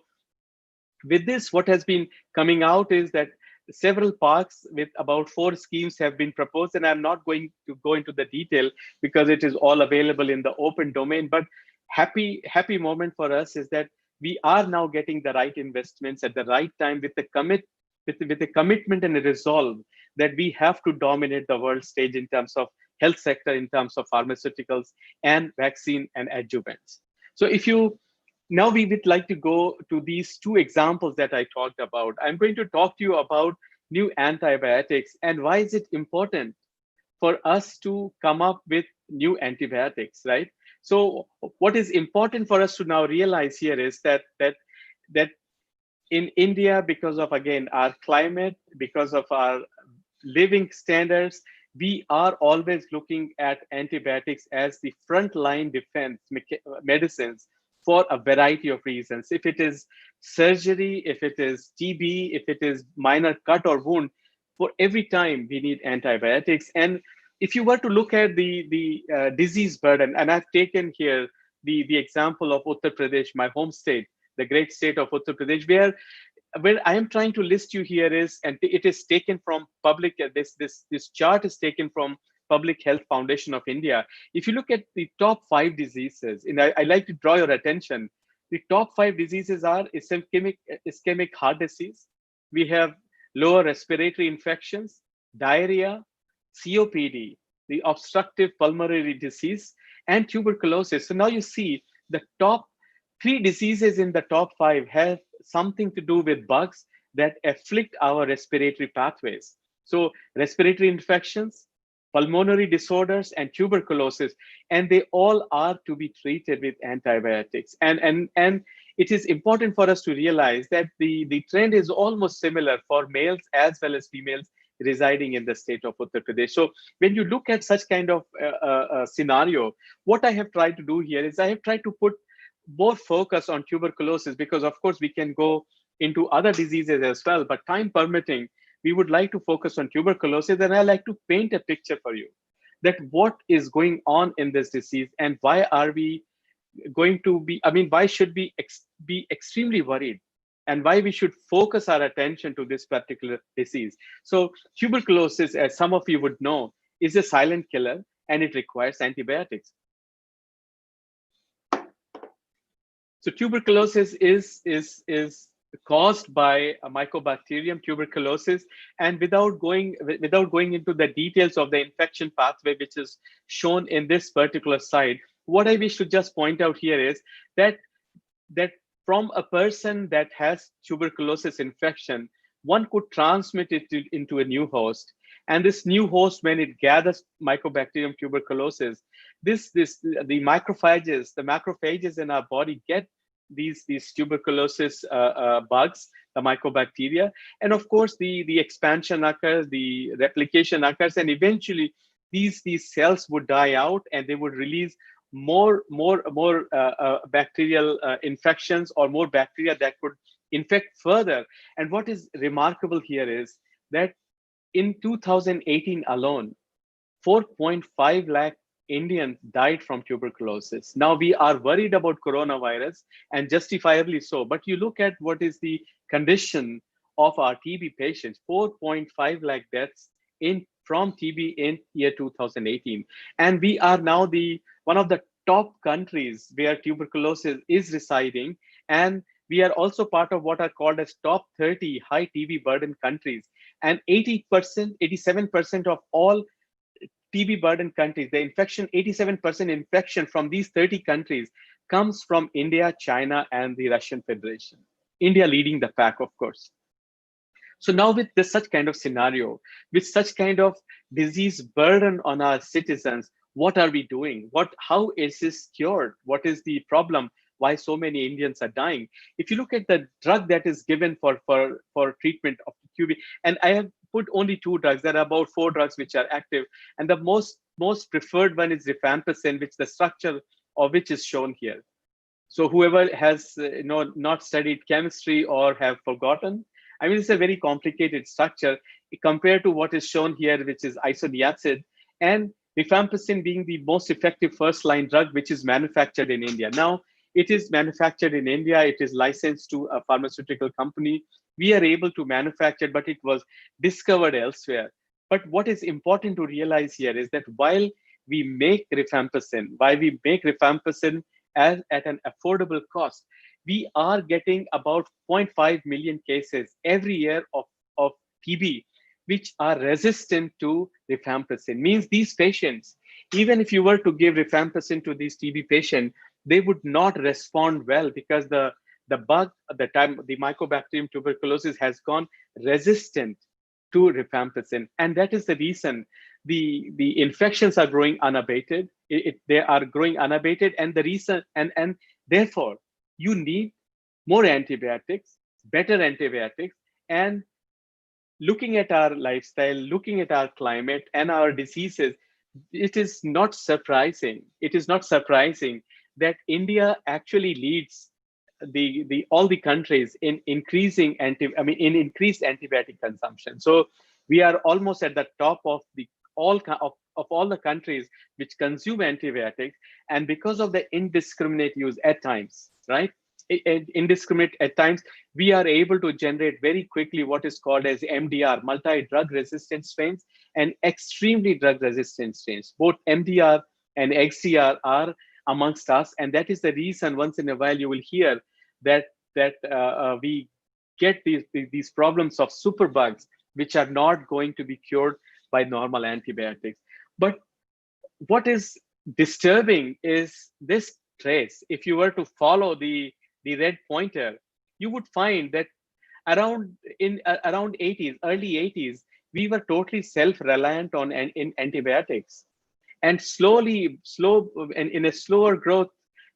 with this, what has been coming out is that several parks with about 4 schemes have been proposed, and I'm not going to go into the detail because it is all available in the open domain. But happy moment for us is that we are now getting the right investments at the right time, with the commitment and a resolve that we have to dominate the world stage in terms of health sector, in terms of pharmaceuticals and vaccine and adjuvants. So now we would like to go to these 2 examples that I talked about. I'm going to talk to you about new antibiotics and why is it important for us to come up with new antibiotics, right? So what is important for us to now realize here is that in India, because of, again, our climate, because of our living standards, we are always looking at antibiotics as the frontline defense medicines for a variety of reasons. If it is surgery, if it is TB, if it is minor cut or wound, for every time we need antibiotics. And if you were to look at the disease burden, and I've taken here the example of Uttar Pradesh, my home state, the great state of Uttar Pradesh, where I am trying to list you here is, and it is taken from public, this chart is taken from Public Health Foundation of India. If you look at the top 5 diseases, and I like to draw your attention, the top 5 diseases are ischemic heart disease. We have lower respiratory infections, diarrhea, COPD, the obstructive pulmonary disease, and tuberculosis. So now you see the top 3 diseases in the top 5 have something to do with bugs that afflict our respiratory pathways. So respiratory infections, pulmonary disorders, and tuberculosis, and they all are to be treated with antibiotics. And it is important for us to realize that the trend is almost similar for males as well as females residing in the state of Uttar Pradesh. So when you look at such kind of scenario, what I have tried to do here is I have tried to put more focus on tuberculosis, because of course we can go into other diseases as well, but time permitting, we would like to focus on tuberculosis. And I like to paint a picture for you that what is going on in this disease and why are we going to be, I mean, why should we be extremely worried, and why we should focus our attention to this particular disease. So tuberculosis, as some of you would know, is a silent killer and it requires antibiotics. So tuberculosis is caused by a mycobacterium tuberculosis, and without going into the details of the infection pathway, which is shown in this particular slide, what I wish to just point out here is that from a person that has tuberculosis infection, one could transmit it into a new host. And this new host, when it gathers Mycobacterium tuberculosis, the macrophages in our body get these tuberculosis bugs, the mycobacteria, and of course the expansion occurs, the replication occurs, and eventually these cells would die out and they would release more bacterial infections, or more bacteria that could infect further. And what is remarkable here is that in 2018 alone, 4.5 lakh Indians died from tuberculosis. Now we are worried about coronavirus, and justifiably so. But you look at what is the condition of our TB patients: 4.5 lakh deaths from TB in year 2018, and we are now one of the top countries where tuberculosis is residing, and we are also part of what are called as top 30 high TB burden countries. And 80%, 87% of all TB burden countries, the infection, 87% infection from these 30 countries comes from India, China, and the Russian Federation. India leading the pack, of course. So now with such kind of scenario, with such kind of disease burden on our citizens, what are we doing? How is this cured? What is the problem? Why so many Indians are dying? If you look at the drug that is given for treatment of TB, and I have put only 2 drugs. There are about 4 drugs which are active, and the most preferred one is rifampicin, which the structure of which is shown here. So whoever has not studied chemistry or have forgotten, I mean, it's a very complicated structure compared to what is shown here, which is isoniazid, and rifampicin being the most effective first-line drug, which is manufactured in India. Now, it is manufactured in India. It is licensed to a pharmaceutical company. We are able to manufacture, but it was discovered elsewhere. But what is important to realize here is that while we make rifampicin at an affordable cost, we are getting about 0.5 million cases every year of TB, which are resistant to rifampicin. Means these patients, even if you were to give rifampicin to these TB patients, they would not respond well, because the Mycobacterium tuberculosis has gone resistant to rifampicin, and that is the reason the infections are growing unabated. They are growing unabated, and the reason and therefore you need more antibiotics, better antibiotics. And looking at our lifestyle, looking at our climate and our diseases, it is not surprising. It is not surprising that India actually leads all the countries in increased antibiotic consumption. So we are almost at the top of all the countries which consume antibiotics, and because of the indiscriminate use at times, right? Indiscriminate at times, we are able to generate very quickly what is called as MDR, multi-drug resistant strains, and extremely drug resistant strains. Both MDR and XDR are amongst us, and that is the reason once in a while you will hear that we get these problems of superbugs, which are not going to be cured by normal antibiotics. But what is disturbing is this trace. If you were to follow the red pointer, you would find that around 80s, early 80s, we were totally self-reliant on in antibiotics. And in a slower growth,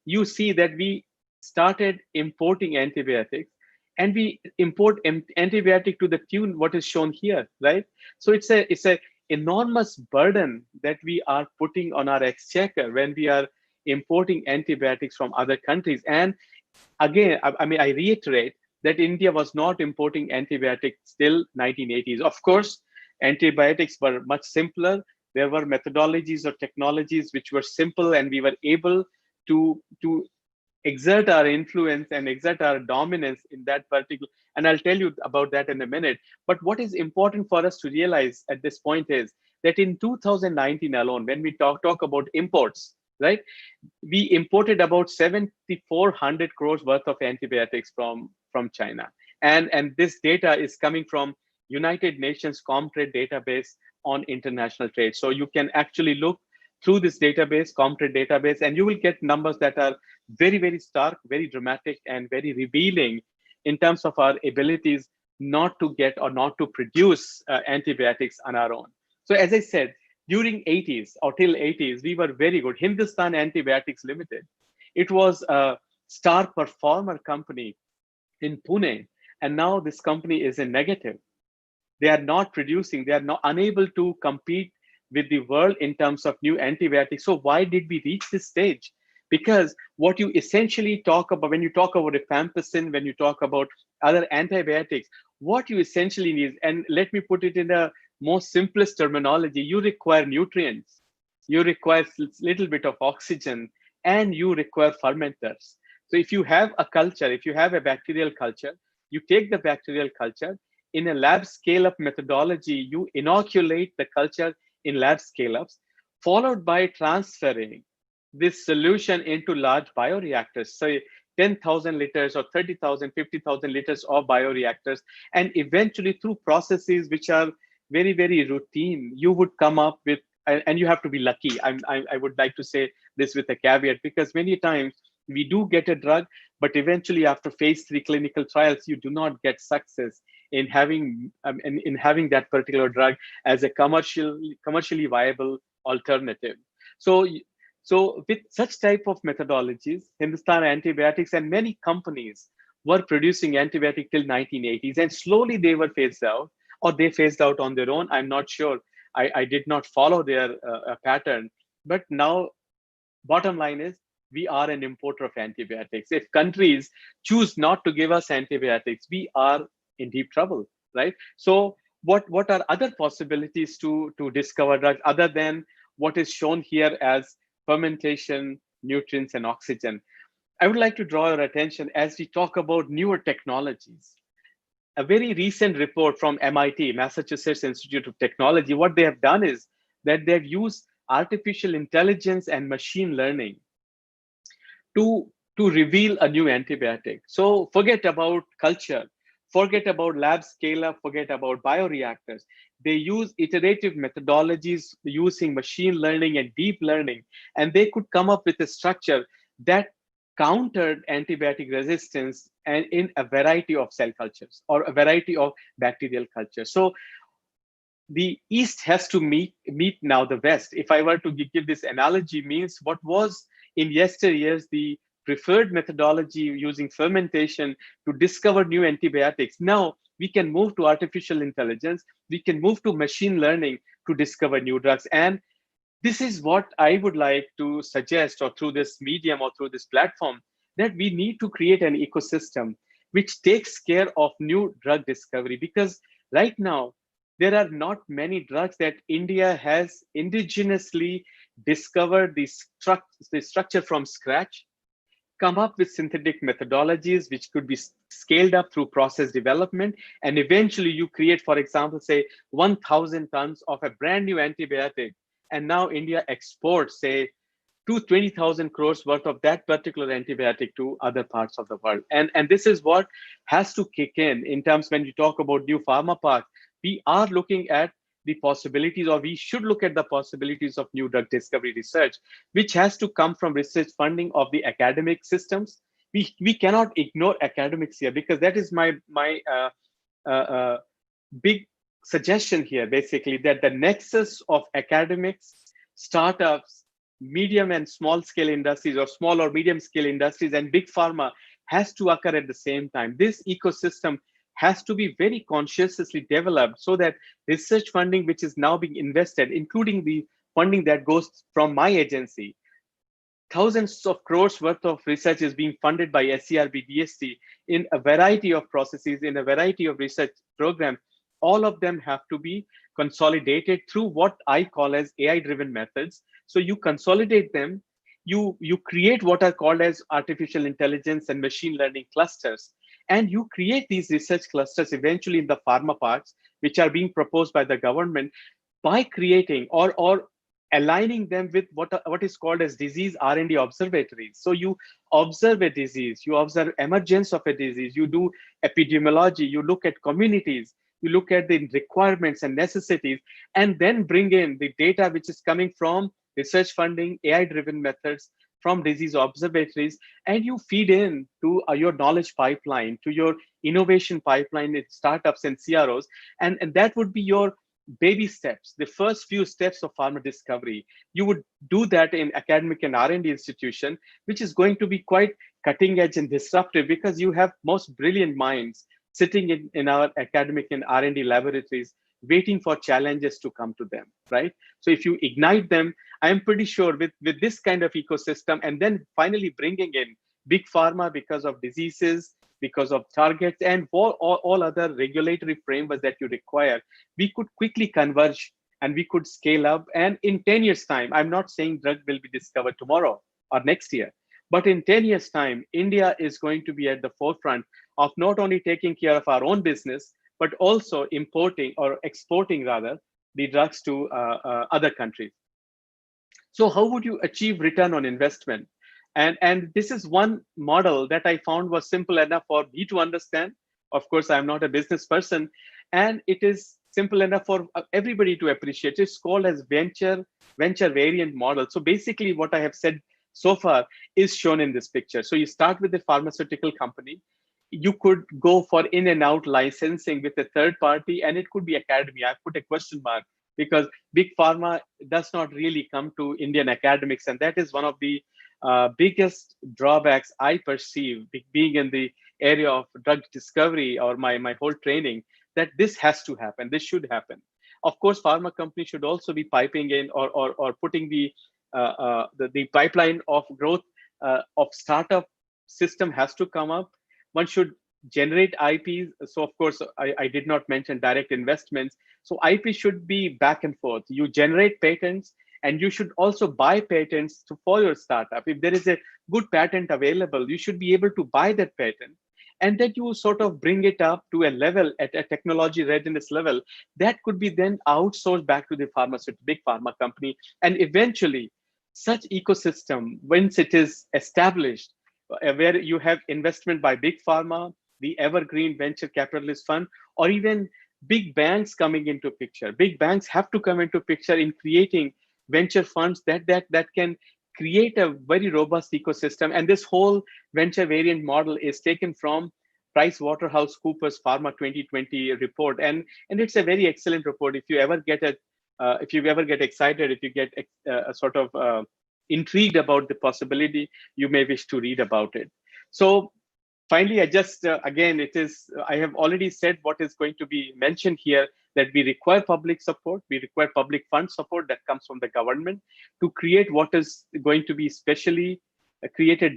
you see that we started importing antibiotics, and we import antibiotic to the tune what is shown here, right? So it's a enormous burden that we are putting on our exchequer when we are importing antibiotics from other countries. And again, I mean, I reiterate that India was not importing antibiotics till 1980s. Of course, antibiotics were much simpler. There were methodologies or technologies which were simple, and we were able to exert our influence and exert our dominance in that particular. And I'll tell you about that in a minute. But what is important for us to realize at this point is that in 2019 alone, when we talk about imports, right, we imported about 7,400 crores worth of antibiotics from China. And this data is coming from United Nations Comtrade database on international trade. So you can actually look through this database, Comtrade database, and you will get numbers that are very, very stark, very dramatic, and very revealing in terms of our abilities not to get or not to produce antibiotics on our own. So as I said, during 80s or till 80s, we were very good. Hindustan Antibiotics Limited, it was a star performer company in Pune, and now this company is in negative. They are not producing, they are not unable to compete with the world in terms of new antibiotics. So why did we reach this stage? Because what you essentially talk about when you talk about rifampicin, when you talk about other antibiotics, what you essentially need, and let me put it in a most simplest terminology, you require nutrients, you require little bit of oxygen, and you require fermenters. So if you have a culture, if you have a bacterial culture, you take the bacterial culture, in a lab scale-up methodology, you inoculate the culture in lab scale-ups, followed by transferring this solution into large bioreactors, say 10,000 liters or 30,000, 50,000 liters of bioreactors. And eventually through processes which are very, very routine, you would come up with, and you have to be lucky. I would like to say this with a caveat, because many times we do get a drug, but eventually after phase 3 clinical trials, you do not get success in having in having that particular drug as a commercially viable alternative. So with such type of methodologies, Hindustan Antibiotics and many companies were producing antibiotic till 1980s, and slowly they were phased out, or they phased out on their own. I'm not sure. I did not follow their pattern, but now bottom line is we are an importer of antibiotics. If countries choose not to give us antibiotics, we are in deep trouble, right? So what are other possibilities to discover drugs other than what is shown here as fermentation, nutrients, and oxygen? I would like to draw your attention as we talk about newer technologies. A very recent report from MIT, Massachusetts Institute of Technology, what they have done is that they've used artificial intelligence and machine learning to reveal a new antibiotic. So forget about culture, forget about lab scale-up, forget about bioreactors. They use iterative methodologies using machine learning and deep learning, and they could come up with a structure that countered antibiotic resistance and in a variety of cell cultures or a variety of bacterial cultures. So the East has to meet now the West. If I were to give this analogy, means what was in yesteryears the preferred methodology using fermentation to discover new antibiotics. Now we can move to artificial intelligence, we can move to machine learning to discover new drugs. And this is what I would like to suggest, or through this medium or through this platform, that we need to create an ecosystem which takes care of new drug discovery. Because right now, there are not many drugs that India has indigenously discovered the structure from scratch, come up with synthetic methodologies which could be scaled up through process development, and eventually you create, for example, say 1,000 tons of a brand new antibiotic, and now India exports, say, to 20,000 crores worth of that particular antibiotic to other parts of the world. And this is what has to kick in terms when you talk about new pharma parks. We are looking at the possibilities, or we should look at the possibilities of new drug discovery research, which has to come from research funding of the academic systems. We cannot ignore academics here, because that is my big suggestion here, basically, that the nexus of academics, startups, medium and small scale industries, or small or medium scale industries, and big pharma has to occur at the same time. This ecosystem has to be very consciously developed so that research funding, which is now being invested, including the funding that goes from my agency, thousands of crores worth of research is being funded by SERB DST in a variety of processes, in a variety of research programs. All of them have to be consolidated through what I call as AI-driven methods. So you consolidate them, you create what are called as artificial intelligence and machine learning clusters, and you create these research clusters eventually in the pharma parks, which are being proposed by the government, by creating or aligning them with what is called as disease R&D observatories. So you observe a disease, you observe emergence of a disease, you do epidemiology, you look at communities, you look at the requirements and necessities, and then bring in the data which is coming from research funding, AI-driven methods, from disease observatories, and you feed in to your knowledge pipeline, to your innovation pipeline in startups and CROs, and that would be your baby steps, the first few steps of pharma discovery. You would do that in academic and R&D institution, which is going to be quite cutting edge and disruptive, because you have most brilliant minds sitting in our academic and R&D laboratories, waiting for challenges to come to them, right? So if you ignite them, I'm pretty sure with this kind of ecosystem, and then finally bringing in big pharma because of diseases, because of targets, and for all other regulatory frameworks that you require, we could quickly converge and we could scale up. And in 10 years' time, I'm not saying drug will be discovered tomorrow or next year, but in 10 years' time, India is going to be at the forefront of not only taking care of our own business, but also importing or exporting rather the drugs to other countries. So how would you achieve return on investment? And this is one model that I found was simple enough for me to understand. Of course, I'm not a business person, and it is simple enough for everybody to appreciate. It's called as venture variant model. So basically what I have said so far is shown in this picture. So you start with the pharmaceutical company. You could go for in and out licensing with a third party, and it could be academia. I put a question mark because big pharma does not really come to Indian academics, and that is one of the biggest drawbacks I perceive being in the area of drug discovery or my whole training, that this has to happen, this should happen. Of course, pharma companies should also be piping in or putting the pipeline of growth of startup system has to come up. One should generate IPs. So of course, I did not mention direct investments. So IP should be back and forth. You generate patents, and you should also buy patents for your startup. If there is a good patent available, you should be able to buy that patent, and then you sort of bring it up to a level, at a technology readiness level, that could be then outsourced back to the big pharma company. And eventually, such ecosystem, once it is established, where you have investment by big pharma, the evergreen venture capitalist fund, or even big banks coming into picture. Big banks have to come into picture in creating venture funds that can create a very robust ecosystem. And this whole venture variant model is taken from PricewaterhouseCoopers Pharma 2020 report, and it's a very excellent report. If you ever get excited, if you get sort of intrigued about the possibility, you may wish to read about it. So finally, I just again, I have already said what is going to be mentioned here, that we require public support, we require public fund support that comes from the government to create what is going to be specially created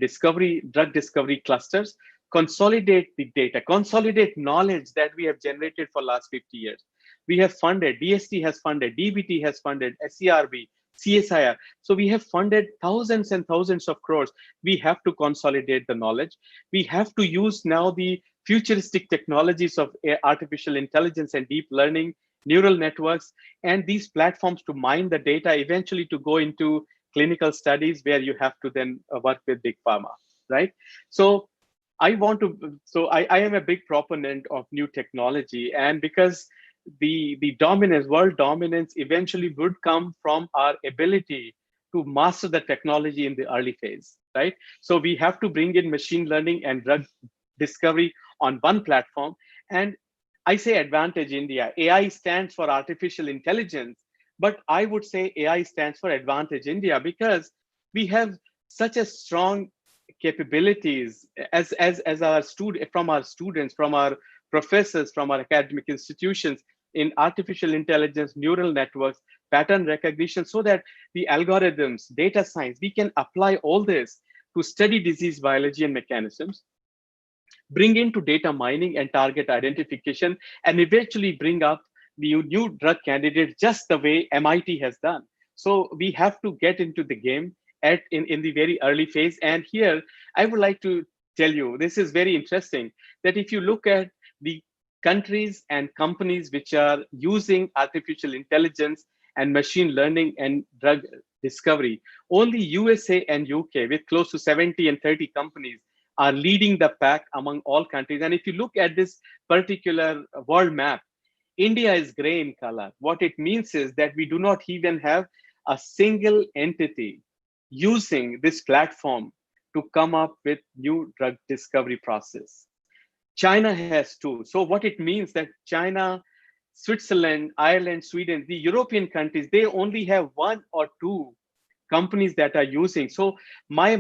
drug discovery clusters, consolidate the data, consolidate knowledge that we have generated for last 50 years. We have funded, DST has funded, DBT has funded, SERB, CSIR. So we have funded thousands and thousands of crores. We have to consolidate the knowledge. We have to use now the futuristic technologies of artificial intelligence and deep learning, neural networks, and these platforms to mine the data, eventually to go into clinical studies where you have to then work with big pharma, right? So I am a big proponent of new technology, and because the world dominance eventually would come from our ability to master the technology in the early phase, right? So we have to bring in machine learning and drug discovery on one platform. And I say advantage India. AI stands for artificial intelligence, But I would say AI stands for Advantage India, because we have such a strong capabilities as our from our students, from our professors, from our academic institutions, in artificial intelligence, neural networks, pattern recognition, so that the algorithms, data science, we can apply all this to study disease biology and mechanisms, bring into data mining and target identification, and eventually bring up the new drug candidate just the way MIT has done. So we have to get into the game in the very early phase. And here, I would like to tell you, this is very interesting, that if you look at the countries and companies which are using artificial intelligence and machine learning and drug discovery, only USA and UK, with close to 70 and 30 companies, are leading the pack among all countries. And if you look at this particular world map, India is gray in color. What it means is that we do not even have a single entity using this platform to come up with new drug discovery process. China has two. So what it means that China, Switzerland, Ireland, Sweden, the European countries, they only have one or two companies that are using. So my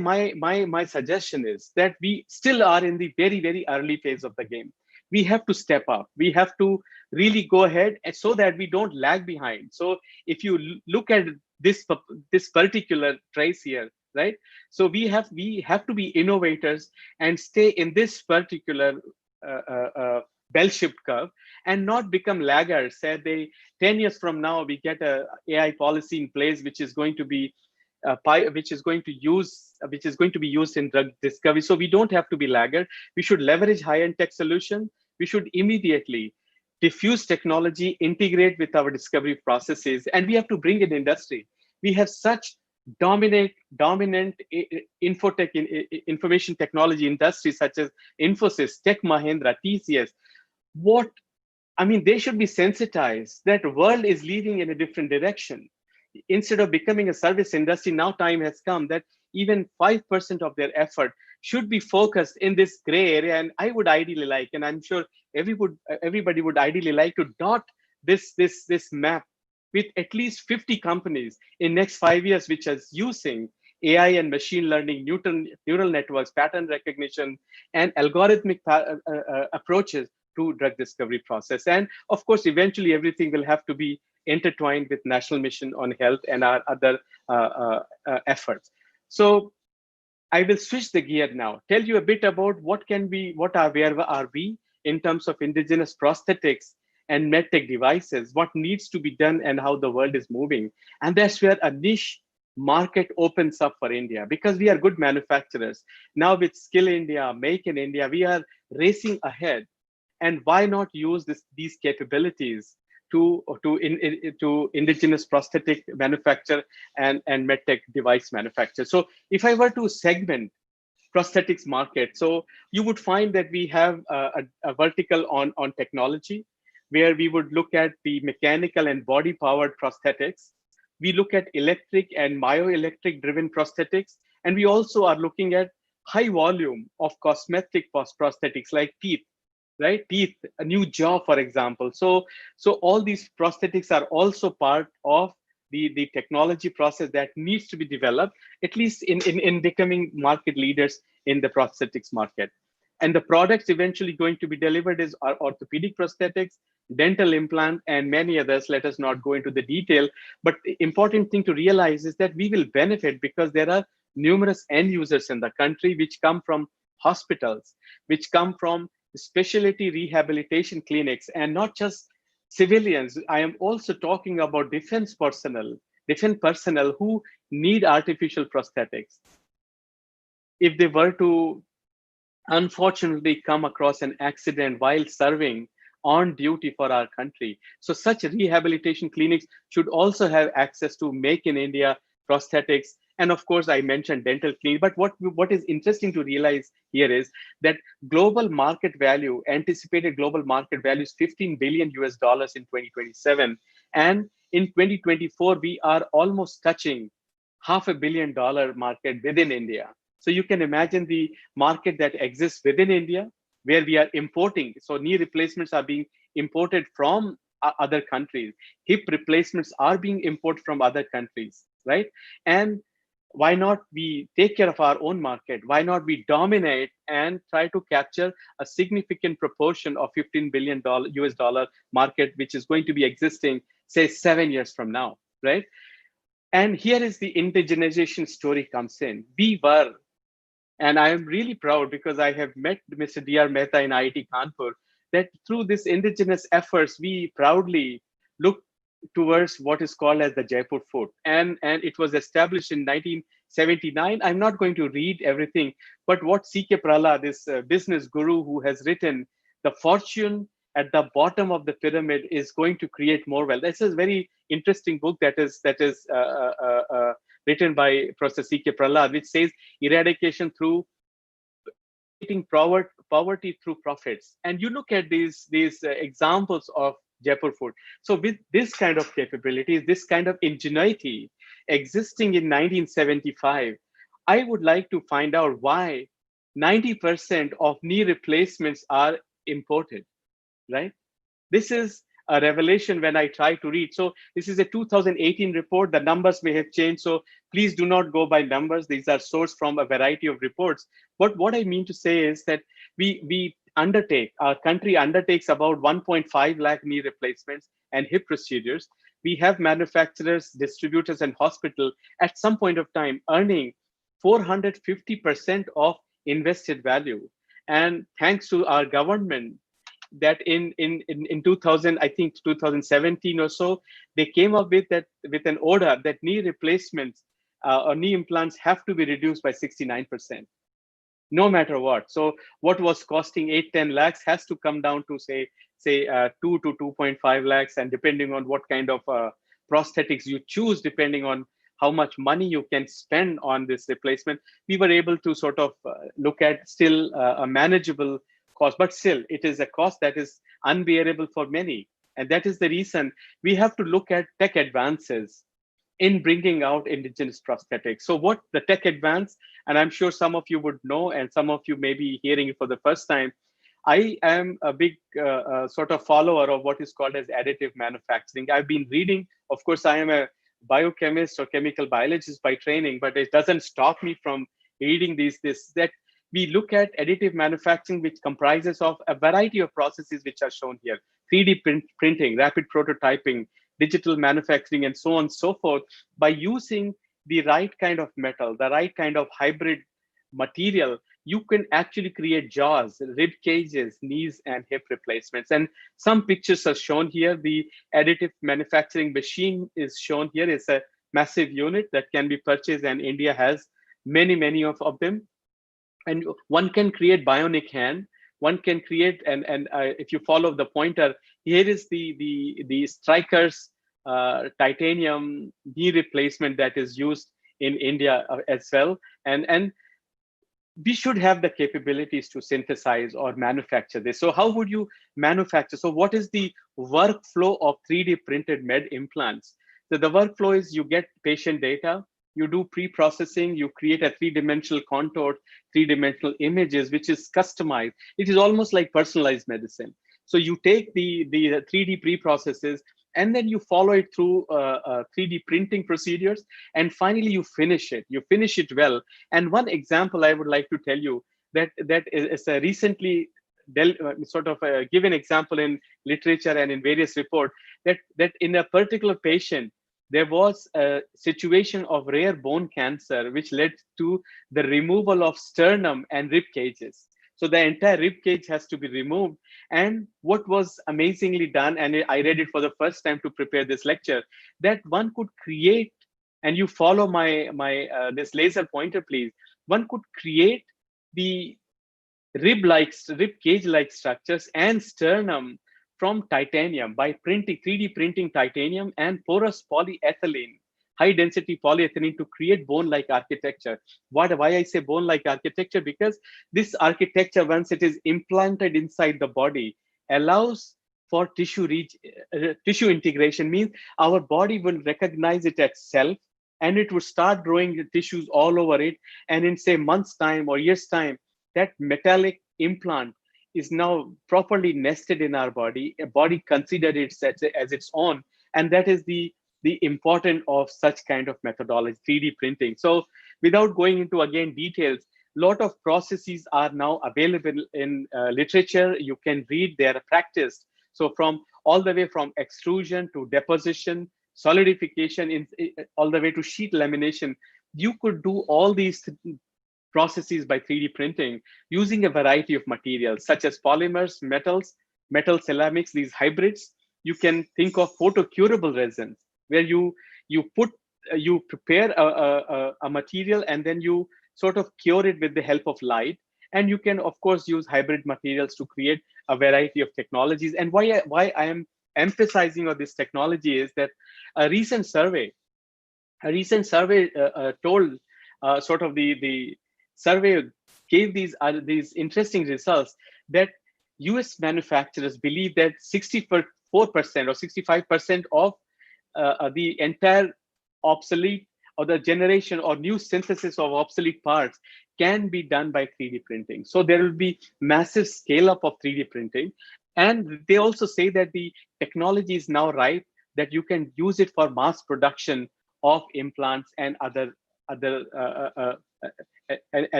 suggestion is that we still are in the very early phase of the game. We have to step up. We have to really go ahead, and so that we don't lag behind. So if you look at this particular trace here, right? So we have to be innovators and stay in this particular bell-shaped curve, and not become laggards. Say they 10 years from now we get a AI policy in place which is going to be which is going to be used in drug discovery. So we don't have to be laggard. We should leverage high-end tech solution. We should immediately diffuse technology, integrate with our discovery processes, and we have to bring in industry. We have such dominant infotech information technology industries such as Infosys, Tech Mahindra, TCS. What I mean, they should be sensitized that the world is leading in a different direction. Instead of becoming a service industry, now time has come that even 5% of their effort should be focused in this gray area. And I would ideally like, and I'm sure everybody would ideally like to dot this map with at least 50 companies in next 5 years, which is using AI and machine learning, neural networks, pattern recognition, and algorithmic approaches to drug discovery process. And of course, eventually everything will have to be intertwined with National Mission on Health and our other efforts. So I will switch the gear now, tell you a bit about where are we in terms of indigenous prosthetics and medtech devices, what needs to be done and how the world is moving. And that's where a niche market opens up for India, because we are good manufacturers. Now with Skill India, Make in India, we are racing ahead. And why not use these capabilities to indigenous prosthetic manufacture and medtech device manufacture? So if I were to segment prosthetics market, so you would find that we have a vertical on technology, where we would look at the mechanical and body powered prosthetics. We look at electric and myoelectric driven prosthetics, and we also are looking at high volume of cosmetic prosthetics like teeth, right? Teeth, a new jaw, for example. So all these prosthetics are also part of the technology process that needs to be developed, at least in becoming market leaders in the prosthetics market. And the products eventually going to be delivered is our orthopedic prosthetics, dental implant, and many others. Let us not go into the detail, but the important thing to realize is that we will benefit because there are numerous end users in the country which come from hospitals, which come from specialty rehabilitation clinics, and not just civilians. I am also talking about defense personnel who need artificial prosthetics. If they were to unfortunately come across an accident while serving on duty for our country, so such rehabilitation clinics should also have access to Make in India prosthetics. And of course, I mentioned dental clinic. But what is interesting to realize here is that anticipated global market value is $15 billion in 2027. And in 2024, we are almost touching $500 million market within India. So you can imagine the market that exists within India, where we are importing. So knee replacements are being imported from other countries. Hip replacements are being imported from other countries, right? And why not we take care of our own market? Why not we dominate and try to capture a significant proportion of $15 billion US dollar market, which is going to be existing, say, 7 years from now, right? And here is the indigenization story comes in. We were, and I am really proud because I have met Mr. D.R. Mehta in IIT Kanpur, that through this indigenous efforts, we proudly look towards what is called as the Jaipur Fort. And it was established in 1979. I'm not going to read everything, but what C.K. Prala, this business guru who has written, the fortune at the bottom of the pyramid is going to create more wealth. This is a very interesting book that is written by Professor C.K. Prahlad, which says eradication through poverty through profits. And you look at these examples of Jaipur food. So with this kind of capabilities, this kind of ingenuity existing in 1975, I would like to find out why 90% of knee replacements are imported, right? This is a revelation when I try to read. So this is a 2018 report. The numbers may have changed. So please do not go by numbers. These are sourced from a variety of reports. But what I mean to say is that our country undertakes about 1.5 lakh knee replacements and hip procedures. We have manufacturers, distributors, and hospitals at some point of time earning 450% of invested value. And thanks to our government, that in 2000, I think 2017 or so, they came up with an order that knee replacements or knee implants have to be reduced by 69%, no matter what. So what was costing 8-10 lakhs has to come down to say 2 to 2.5 lakhs, and depending on what kind of prosthetics you choose, depending on how much money you can spend on this replacement, we were able to sort of look at still a manageable cost, but still it is a cost that is unbearable for many. And that is the reason we have to look at tech advances in bringing out indigenous prosthetics. So what the tech advance, and I'm sure some of you would know, and some of you may be hearing it for the first time, I am a big sort of follower of what is called as additive manufacturing. I've been reading, of course, I am a biochemist or chemical biologist by training, but it doesn't stop me from reading that we look at additive manufacturing, which comprises of a variety of processes which are shown here: 3D printing, rapid prototyping, digital manufacturing, and so on and so forth. By using the right kind of metal, the right kind of hybrid material, you can actually create jaws, rib cages, knees, and hip replacements. And some pictures are shown here. The additive manufacturing machine is shown here. It's a massive unit that can be purchased, and India has many of them. And one can create bionic hand. One can create, and if you follow the pointer, here is the Strikers titanium knee replacement that is used in India as well. And we should have the capabilities to synthesize or manufacture this. So how would you manufacture? So what is the workflow of 3D printed med implants? So the workflow is you get patient data, you do pre-processing, you create a three-dimensional contour, three-dimensional images, which is customized. It is almost like personalized medicine. So you take the 3D pre-processes, and then you follow it through 3D printing procedures, and finally you finish it. You finish it well. And one example I would like to tell you that is a recently given example in literature and in various reports, that in a particular patient, there was a situation of rare bone cancer, which led to the removal of sternum and rib cages. So the entire rib cage has to be removed. And what was amazingly done, and I read it for the first time to prepare this lecture, that one could create, and you follow my this laser pointer, please. One could create the rib cage-like structures and sternum from titanium by 3D printing titanium and porous polyethylene, high density polyethylene, to create bone-like architecture. Why I say bone-like architecture? Because this architecture, once it is implanted inside the body, allows for tissue integration. Means our body will recognize it as self, and it will start growing tissues all over it. And in say months time or years time, that metallic implant is now properly nested in our body. A body considered it as its own, and that is the importance of such kind of methodology, 3D printing. So without going into again details, lot of processes are now available in literature. You can read, they are practiced. So from all the way from extrusion to deposition, solidification, all the way to sheet lamination, you could do all these processes by 3D printing using a variety of materials such as polymers, metals, metal ceramics, these hybrids. You can think of photocurable resins, where you prepare a material and then you sort of cure it with the help of light. And you can of course use hybrid materials to create a variety of technologies. And why I am emphasizing on this technology is that a recent survey told sort of the survey gave these interesting results that US manufacturers believe that 64% or 65% of the entire obsolete or the generation or new synthesis of obsolete parts can be done by 3D printing. So there will be massive scale up of 3D printing. And they also say that the technology is now ripe, that you can use it for mass production of implants and other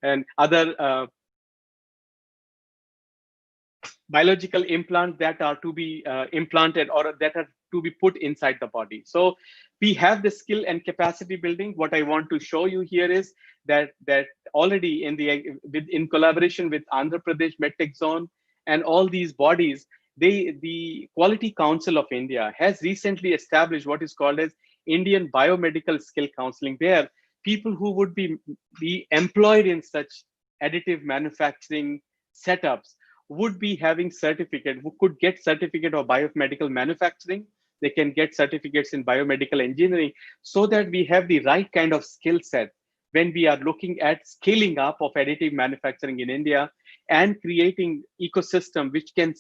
and other biological implants that are to be implanted or that are to be put inside the body. So we have the skill and capacity building. What I want to show you here is that already in collaboration with Andhra Pradesh MedTech Zone and all these bodies, the Quality Council of India has recently established what is called as Indian Biomedical Skill Counseling, where people who would be employed in such additive manufacturing setups would be having certificate, who could get certificate of biomedical manufacturing. They can get certificates in biomedical engineering, so that we have the right kind of skill set when we are looking at scaling up of additive manufacturing in India and creating ecosystem which can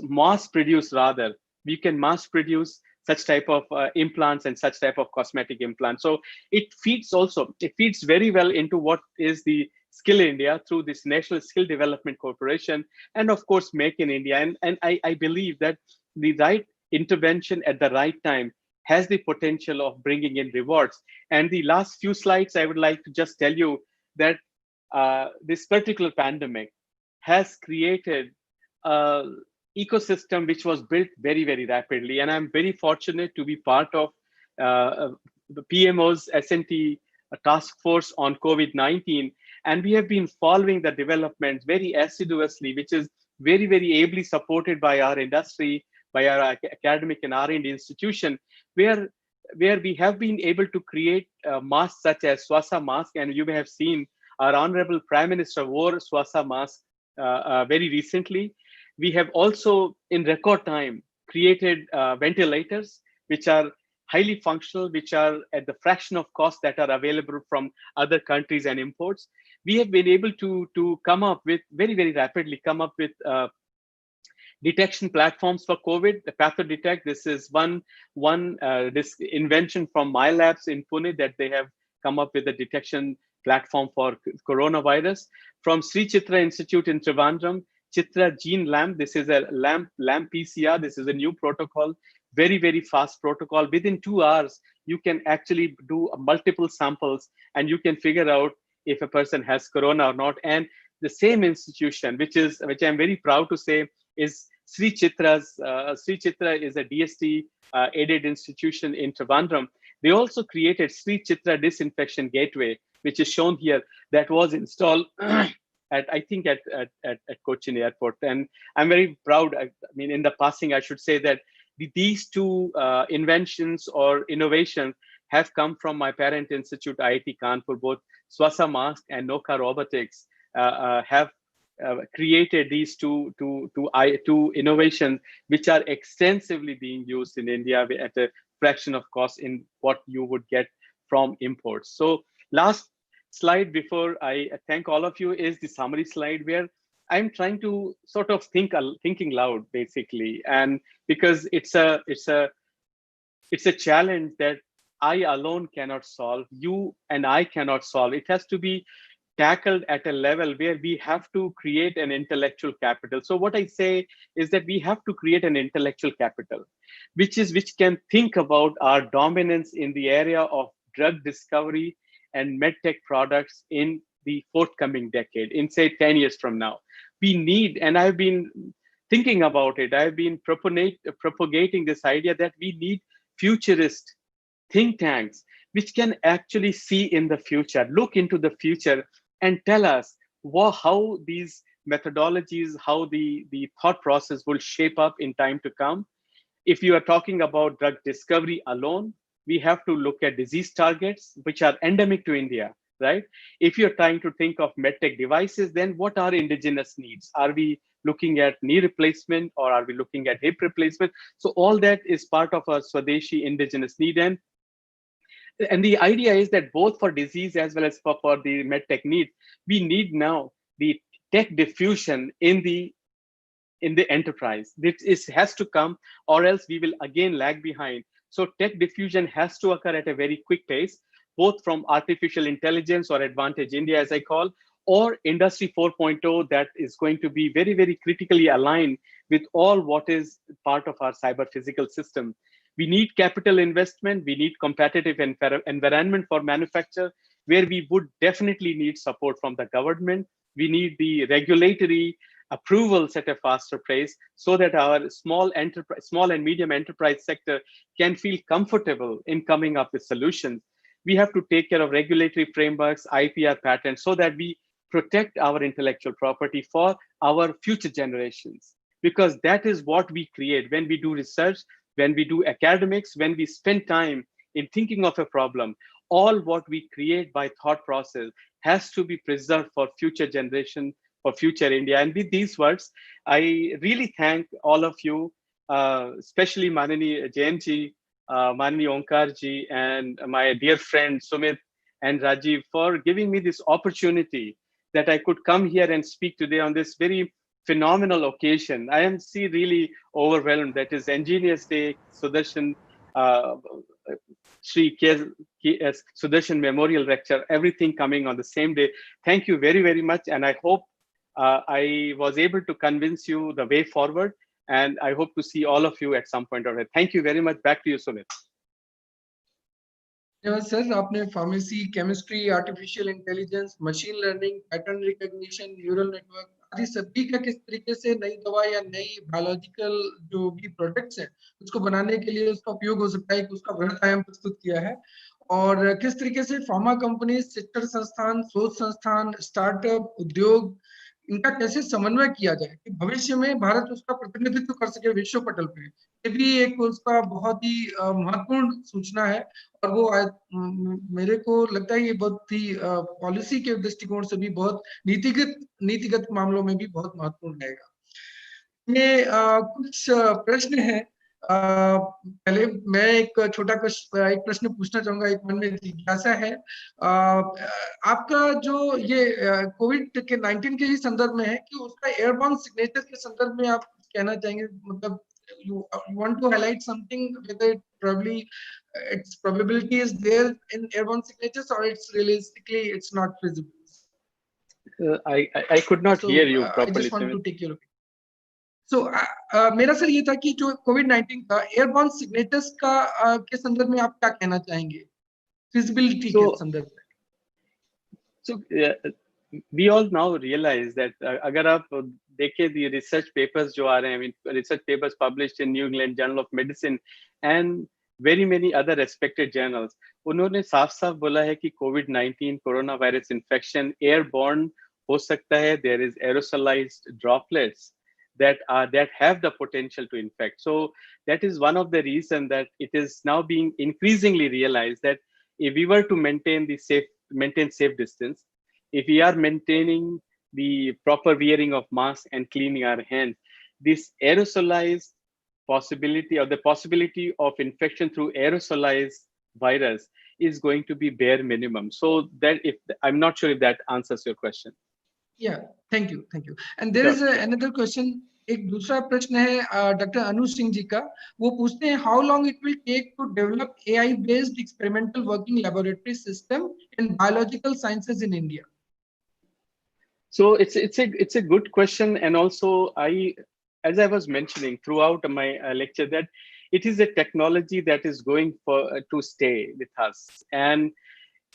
mass produce rather. We can mass produce such type of implants and such type of cosmetic implants. So it feeds very well into what is the Skill India through this National Skill Development Corporation, and of course Make in India. And I believe that the right intervention at the right time has the potential of bringing in rewards. And the last few slides, I would like to just tell you that this particular pandemic has created an ecosystem which was built very, very rapidly. And I'm very fortunate to be part of the PMO's SNT task force on COVID-19. And we have been following the developments very assiduously, which is very, very ably supported by our industry, by our academic and R&D institution, where we have been able to create masks such as Swasa mask. And you may have seen our Honorable Prime Minister wore Swasa mask very recently. We have also, in record time, created ventilators, which are highly functional, which are at the fraction of cost that are available from other countries and imports. We have been able to come up with, very, very rapidly, come up with detection platforms for COVID, the PathoDetect. This is this invention from my labs in Pune, that they have come up with a detection platform for coronavirus. From Sri Chitra Institute in Trivandrum, Chitra Gene Lamp. This is a lamp PCR. This is a new protocol, very, very fast protocol. Within 2 hours, you can actually do multiple samples and you can figure out if a person has corona or not. And the same institution, which I'm very proud to say, is Sri Chitra's. Sri Chitra is a DST aided institution in Trivandrum. They also created Sri Chitra Disinfection Gateway, which is shown here, that was installed I think at Cochin Airport. And I'm very proud. I mean, in the passing, I should say that these two inventions or innovations have come from my parent institute, IIT Kanpur. Both Swasa Mask and Noka Robotics have created these two innovations, which are extensively being used in India at a fraction of cost in what you would get from imports. So last slide before I thank all of you is the summary slide, where I'm trying to sort of thinking loud, basically, and because it's a challenge that I alone cannot solve, you and I cannot solve. It has to be tackled at a level where we have to create an intellectual capital. So what I say is that we have to create an intellectual capital, which can think about our dominance in the area of drug discovery and medtech products in the forthcoming decade, in say 10 years from now. We need, and I've been thinking about it, I've been propagating this idea that we need futurist think tanks which can actually see in the future, look into the future, and tell us how these methodologies, how the thought process will shape up in time to come. If you are talking about drug discovery alone, we have to look at disease targets which are endemic to India, right? If you're trying to think of medtech devices, then what are indigenous needs? Are we looking at knee replacement or are we looking at hip replacement? So all that is part of a Swadeshi indigenous need. And the idea is that both for disease as well as for the medtech need, we need now the tech diffusion in the enterprise. This has to come, or else we will again lag behind. So tech diffusion has to occur at a very quick pace, both from artificial intelligence or Advantage India, as I call, or Industry 4.0 that is going to be very, very critically aligned with all what is part of our cyber physical system. We need capital investment. We need competitive environment for manufacture, where we would definitely need support from the government. We need the regulatory approvals at a faster pace so that our small and medium enterprise sector can feel comfortable in coming up with solutions. We have to take care of regulatory frameworks, IPR patents, so that we protect our intellectual property for our future generations, because that is what we create when we do research, when we do academics, when we spend time in thinking of a problem. All what we create by thought process has to be preserved for future generation, for future India. And with these words, I really thank all of you, especially Manani Jayanji, Manani Onkarji, and my dear friend Sumit and Rajiv for giving me this opportunity that I could come here and speak today on this very phenomenal occasion. I am really overwhelmed. That is Engineers Day, Sudarshan, Shri Sudarshan Memorial Lecture, everything coming on the same day. Thank you very, very much. And I hope I was able to convince you the way forward. And I hope to see all of you at some point or other. Thank you very much. Back to you, Sumit. धन्यवाद sir, आपने pharmacy, chemistry, artificial intelligence, machine learning, pattern recognition, neural network आदि सभी का किस तरीके से नई दवा या नई बायोलॉजिकल जो भी प्रोडक्ट्स हैं उसको बनाने के लिए उसका उपयोग हो सकता है कि उसका वृहद आयाम प्रस्तुत किया है, और किस तरीके से फार्मा कंपनी, शिक्षण संस्थान, शोध संस्थान, स्टार्टअप, उद्योग, इनका कैसे समन्वय किया जाए कि भविष्य में भारत उसका प्रतिनिधित्व कर सके विश्व पटल पे। ये भी एक उसका बहुत ही महत्वपूर्ण सूचना है, और वो मेरे को लगता है ये बहुत ही पॉलिसी के दृष्टिकोण से भी बहुत नीतिगत मामलों में भी बहुत महत्वपूर्ण रहेगा। ये कुछ प्रश्न है। पहले मैं एक प्रश्न पूछना चाहूंगा, एक मन में जिज्ञासा है। आपका जो ये कोविड के 19 के ही संदर्भ में है कि उसका एयरबॉर्न सिग्नेचर के संदर्भ में आप कहना चाहेंगे, मतलब you want to highlight something whether its probability is there in airborne signatures or it's realistically it's not feasible? I could not hear you properly. I just want to take your opinion. So मेरा sir ये था कि जो कोविड-19 का airborne signatures का के संदर्भ में आप क्या कहना चाहेंगे फिजिबिलिटी के संदर्भ में? So we all now realize that अगर आप देखें the research papers जो आ रहे हैं, I mean research papers published in New England Journal of Medicine and very many other respected journals, उन्होंने साफ-साफ बोला है कि COVID-19 corona virus infection airborne हो सकता है. There is aerosolized droplets that have the potential to infect. So that is one of the reasons that it is now being increasingly realized that if we were to maintain safe distance, if we are maintaining the proper wearing of masks and cleaning our hands, this aerosolized possibility or the possibility of infection through aerosolized virus is going to be bare minimum. So that I'm not sure if that answers your question. Yeah, thank you. And there is another question. एक दूसरा प्रश्न है doctor अनु सिंह जी का. वो पूछते हैं how long it will take to develop AI based experimental working laboratory system in biological sciences in India? So it's a good question, and also as I was mentioning throughout my lecture, that it is a technology that is going to stay with us, and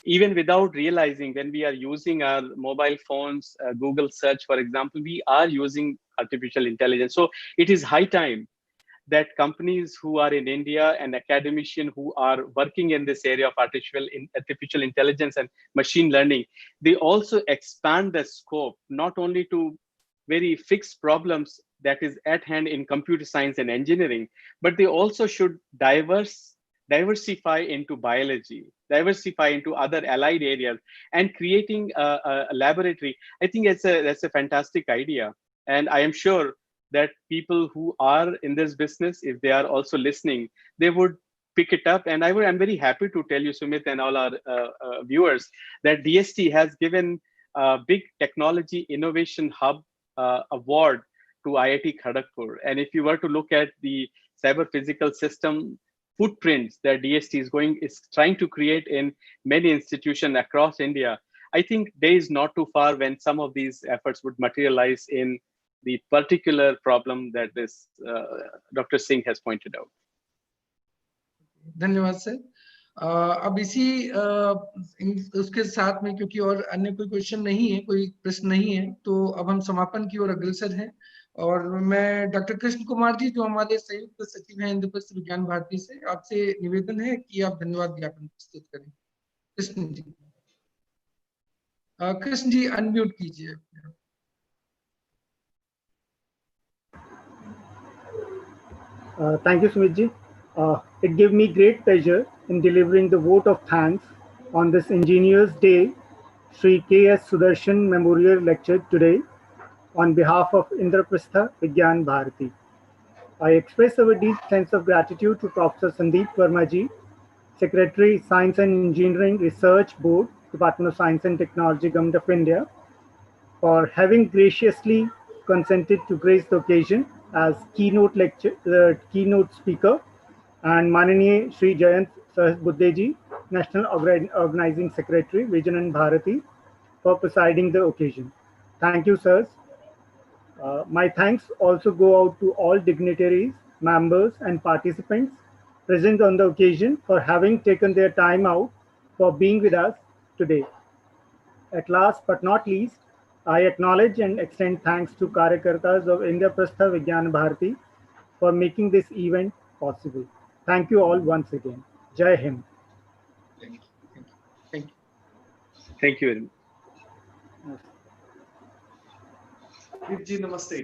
even without realizing, when we are using our mobile phones, Google search, for example, we are using artificial intelligence. So it is high time that companies who are in India and academicians who are working in this area of artificial intelligence and machine learning, they also expand the scope, not only to very fixed problems that is at hand in computer science and engineering, but they also should diversify into biology, diversify into other allied areas, and creating a laboratory. I think that's a fantastic idea. And I am sure that people who are in this business, if they are also listening, they would pick it up. And I'm very happy to tell you, Sumit, and all our viewers, that DST has given a big technology innovation hub award to IIT Kharagpur. And if you were to look at the cyber physical system footprints that DST is trying to create in many institutions across India, I think day is not too far when some of these efforts would materialize in the particular problem that this Dr. Singh has pointed out. धन्यवाद sir. अब इसी उसके साथ में, क्योंकि और अन्य कोई क्वेश्चन नहीं है, कोई प्रश्न नहीं है, तो अब हम समापन की ओर अग्रसर हैं। और मैं डॉक्टर कृष्ण कुमार जी, जो हमारे संयुक्त सचिव हैं इंद्रप्रस्थ विज्ञान भारती से, आपसे निवेदन है कि आप धन्यवाद ज्ञापन प्रस्तुत करें। कृष्ण जी, कृष्ण जी अनम्यूट कीजिए। Thank you, Sumit. It gave me great pleasure in delivering the vote of thanks on this Engineers Day, Shri K.S. Sudarshan Memorial Lecture today on behalf of Indraprastha Vigyan Bharati. I express our deep sense of gratitude to Professor Sandeep Verma ji, Secretary, Science and Engineering Research Board, Department of Science and Technology, Government of India, for having graciously consented to grace the occasion as keynote speaker, and Mananiya Shri Jayant Sahasbuddhe, National Organizing Secretary, Vijayan Bharati, for presiding the occasion. Thank you, sirs. My thanks also go out to all dignitaries, members, and participants present on the occasion for having taken their time out for being with us today. At last but not least, I acknowledge and extend thanks to Karyakartas of Indraprastha Vigyan Bharati for making this event possible. Thank you all once again. Jai Hind. Thank you. Thank you. Thank you very much. जी नमस्ते।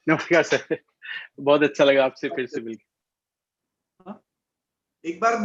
नमस्कार sir, बहुत अच्छा लगा आपसे फिर से मिलकर। एक बार